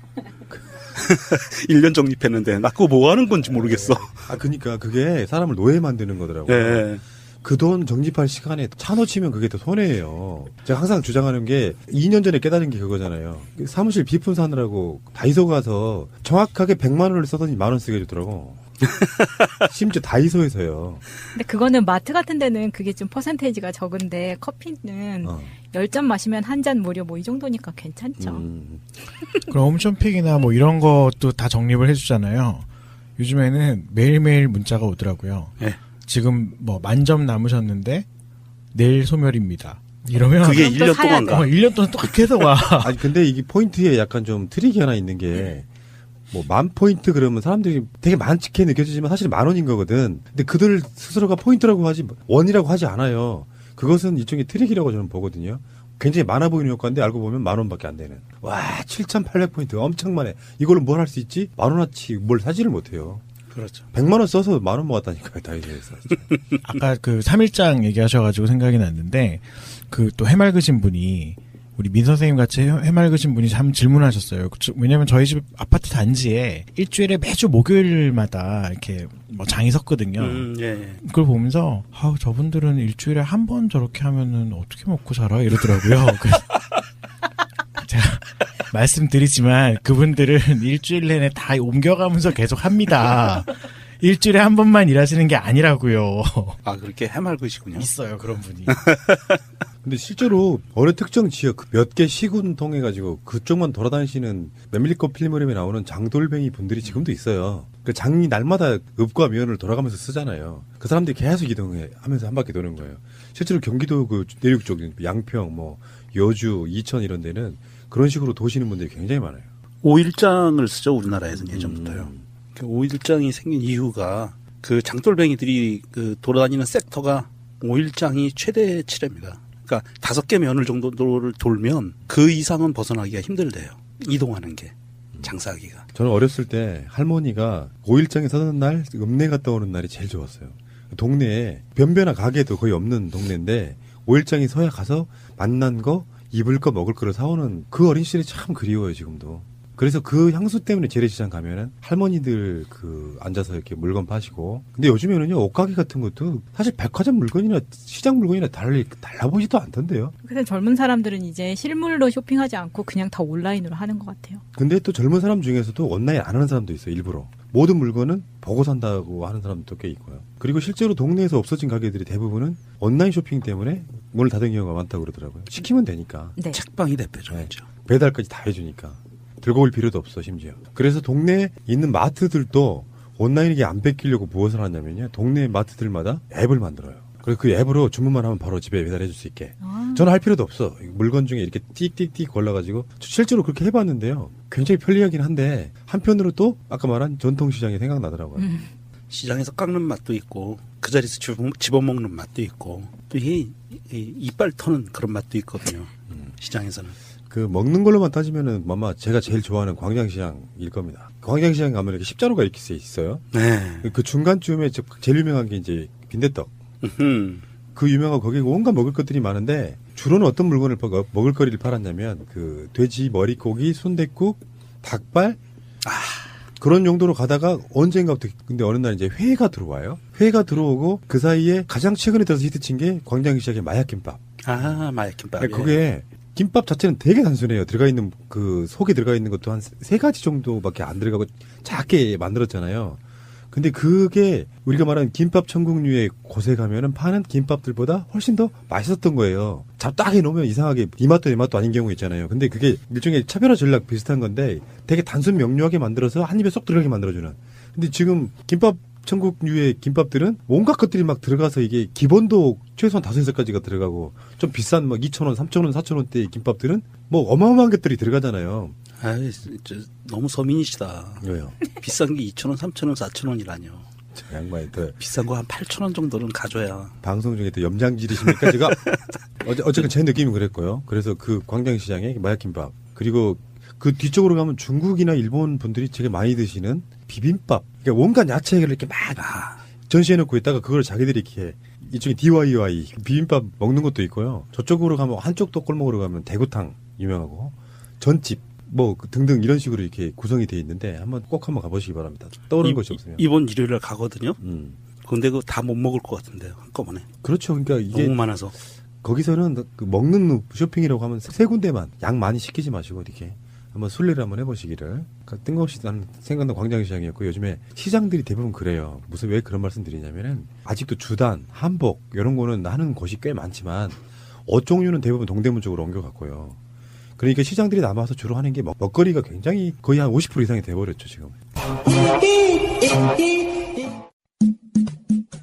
1년 적립했는데 나 그거 뭐 하는 건지 모르겠어. 아, 그러니까 그게 사람을 노예 만드는 거더라고요. 네. 그 돈 적립할 시간에 차 놓치면 그게 더 손해예요. 제가 항상 주장하는 게 2년 전에 깨달은 게 그거잖아요. 사무실 비품 사느라고 다이소 가서 정확하게 100만 원을 써더니 10,000원 쓰게 해주더라고. 심지어 다이소에서요. 근데 그거는 마트 같은 데는 그게 좀 퍼센테이지가 적은데 커피는 10잔 마시면 한 잔 무료 뭐 이 정도니까 괜찮죠. 그럼 홈쇼핑이나 뭐 이런 것도 다 적립을 해주잖아요. 요즘에는 매일매일 문자가 오더라고요. 네. 지금 뭐 10,000점 남으셨는데 내일 소멸입니다. 이러면 그게 그럼 또 1년 사야 동안가. 1년 동안 똑같이 계속 와. 아니, 근데 이게 포인트에 약간 좀 트릭이 하나 있는 게, 뭐, 10,000포인트 그러면 사람들이 되게 많게 느껴지지만 사실 10,000원인 거거든. 근데 그들 스스로가 포인트라고 하지, 원이라고 하지 않아요. 그것은 일종의 트릭이라고 저는 보거든요. 굉장히 많아 보이는 효과인데 알고 보면 10,000원밖에 안 되는. 와, 7,800포인트 엄청 많네. 이걸로 뭘 할 수 있지? 10,000원어치 뭘 사지를 못해요. 그렇죠. 100만 원 써서 10,000원 모았다니까요, 다이소에서. 아까 그 3일장 얘기하셔가지고 생각이 났는데 그 또 해맑으신 분이 우리 민 선생님 같이 해맑으신 분이 참 질문하셨어요. 왜냐면 저희 집 아파트 단지에 일주일에 매주 목요일마다 이렇게 뭐 장이 섰거든요. 예. 그걸 보면서 아우 저분들은 일주일에 한 번 저렇게 하면은 어떻게 먹고 살아 이러더라고요. 그래서 제가 말씀드리지만 그분들은 일주일 내내 다 옮겨가면서 계속 합니다. 일주일에 한 번만 일하시는 게 아니라고요. 아, 그렇게 해맑으시군요. 있어요 그런 분이. 근데 실제로 어느 특정 지역 몇 개 시군 통해 가지고 그쪽만 돌아다니시는 메밀리꽃 필모림에 나오는 장돌뱅이 분들이 지금도 있어요. 그 장이 날마다 읍과 면을 돌아가면서 쓰잖아요. 그 사람들이 계속 이동해 하면서 한 바퀴 도는 거예요. 실제로 경기도 그 내륙 쪽 양평, 뭐 여주, 이천 이런 데는 그런 식으로 도시는 분들이 굉장히 많아요. 5일장을 쓰죠, 우리나라에서는 예전부터요. 그 5일장이 생긴 이유가 그 장돌뱅이들이 그 돌아다니는 섹터가 5일장이 최대치랍니다. 그러니까 5개 면을 정도를 돌면 그 이상은 벗어나기가 힘들대요. 이동하는 게 장사하기가. 저는 어렸을 때 할머니가 5일장에 서는 날 읍내 갔다 오는 날이 제일 좋았어요. 동네에 변변한 가게도 거의 없는 동네인데 5일장에 서야 가서 만난 거 입을 거 먹을 거를 사오는 그 어린 시절이 참 그리워요 지금도. 그래서 그 향수 때문에 재래시장 가면은 할머니들 그 앉아서 이렇게 물건 파시고. 근데 요즘에는요 옷가게 같은 것도 사실 백화점 물건이나 시장 물건이나 달라보지도 않던데요. 근데 젊은 사람들은 이제 실물로 쇼핑하지 않고 그냥 다 온라인으로 하는 것 같아요. 근데 또 젊은 사람 중에서도 온라인 안 하는 사람도 있어요 일부러. 모든 물건은 보고 산다고 하는 사람도 꽤 있고요. 그리고 실제로 동네에서 없어진 가게들이 대부분은 온라인 쇼핑 때문에 문을 닫은 경우가 많다고 그러더라고요. 시키면 되니까. 네. 책방이 대표적이죠. 배달까지 다 해주니까. 들고 올 필요도 없어 심지어. 그래서 동네에 있는 마트들도 온라인에게 안 뺏기려고 무엇을 하냐면요. 동네 마트들마다 앱을 만들어요. 그래서 그 앱으로 주문만 하면 바로 집에 배달해 줄 수 있게. 저는 할 필요도 없어. 물건 중에 이렇게 띡띡띡 걸러가지고 실제로 그렇게 해봤는데요. 굉장히 편리하긴 한데 한편으로 또 아까 말한 전통시장이 생각나더라고요. 시장에서 깎는 맛도 있고 그 자리에서 집어먹는 맛도 있고 또 이게 이빨 터는 그런 맛도 있거든요. 시장에서는. 그 먹는 걸로만 따지면은 아마 제가 제일 좋아하는 광장시장일 겁니다. 광장시장 가면 이렇게 십자로가 이렇게 써 있어요. 네. 그 중간쯤에 제일 유명한 게 이제 빈대떡. 그 유명한 거기에 온갖 먹을 것들이 많은데 주로는 어떤 물건을 먹을 거리를 팔았냐면 그 돼지 머리고기, 순댓국, 닭발 그런 용도로 가다가 언젠가부터 근데 어느 날 이제 회가 들어와요. 회가 들어오고 그 사이에 가장 최근에 들어서 히트친 게 광장시장의 마약김밥. 아, 마약김밥. 그게 김밥 자체는 되게 단순해요. 들어가 있는 그 속에 들어가 있는 것도 한 3가지 정도밖에 안 들어가고 작게 만들었잖아요. 근데 그게 우리가 말하는 김밥 천국류의 곳에 가면은 파는 김밥들보다 훨씬 더 맛있었던 거예요. 딱 해놓으면 이상하게 이 맛도 내 맛도 아닌 경우 있잖아요. 근데 그게 일종의 차별화 전략 비슷한 건데 되게 단순 명료하게 만들어서 한 입에 쏙 들어가게 만들어주는. 근데 지금 김밥 천국류의 김밥들은 온갖 것들이 막 들어가서 이게 기본도 최소한 5-6가지가 들어가고 좀 비싼 막 2,000원, 3,000원, 4,000원대의 김밥들은 뭐 어마어마한 것들이 들어가잖아요. 아이, 너무 서민이시다. 왜요? 비싼 게 2,000원, 3,000원, 4,000원이라뇨. 양반이 또 비싼 거 한 8,000원 정도는 가져야. 방송 중에 또 염장질이십니까 제가? 어쨌든 제 느낌이 그랬고요. 그래서 그 광장시장에 마약김밥 그리고 그 뒤쪽으로 가면 중국이나 일본 분들이 되게 많이 드시는 비빔밥. 그러니까 온갖 야채를 이렇게 막 전시해놓고 있다가 그걸 자기들이 이렇게 이쪽에 DIY 비빔밥 먹는 것도 있고요. 저쪽으로 가면 한쪽 또 골목으로 가면 대구탕 유명하고 전집 뭐 등등 이런 식으로 이렇게 구성이 돼 있는데 한번 가보시기 바랍니다. 떠오르는 것이 없으면. 이번 일요일에 가거든요. 근데 그거 다 못 먹을 것 같은데요. 한꺼번에. 그렇죠. 그러니까 이게 너무 많아서. 거기서는 그 먹는 쇼핑이라고 하면 세 군데만 양 많이 시키지 마시고 이렇게 한번 순례를 한번 해보시기를. 그러니까 뜬금없이 나는 생각난 광장시장이었고 요즘에 시장들이 대부분 그래요. 무슨 왜 그런 말씀 드리냐면은 아직도 주단, 한복 이런 거는 하는 곳이 꽤 많지만 옷 종류는 대부분 동대문 쪽으로 옮겨갔고요. 그러니까 시장들이 남아서 주로 하는 게 먹거리가 굉장히 거의 한 50% 이상이 돼버렸죠 지금.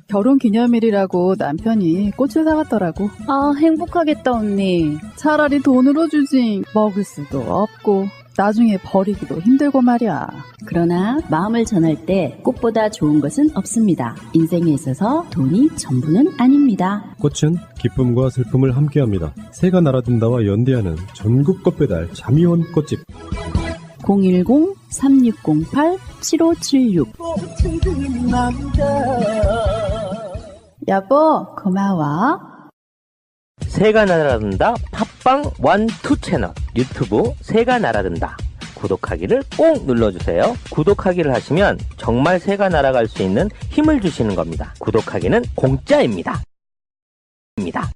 결혼 기념일이라고 남편이 꽃을 사갔더라고. 아, 행복하겠다, 언니. 차라리 돈으로 주지. 먹을 수도 없고 나중에 버리기도 힘들고 말이야. 그러나 마음을 전할 때 꽃보다 좋은 것은 없습니다. 인생에 있어서 돈이 전부는 아닙니다. 꽃은 기쁨과 슬픔을 함께합니다. 새가 날아든다와 연대하는 전국 꽃배달 자미원 꽃집 010-3608-7576 여보 고마워. 새가 날아든다 팟빵 1, 2 채널 유튜브 새가 날아든다 구독하기를 꼭 눌러주세요. 구독하기를 하시면 정말 새가 날아갈 수 있는 힘을 주시는 겁니다. 구독하기는 공짜입니다. 입니다.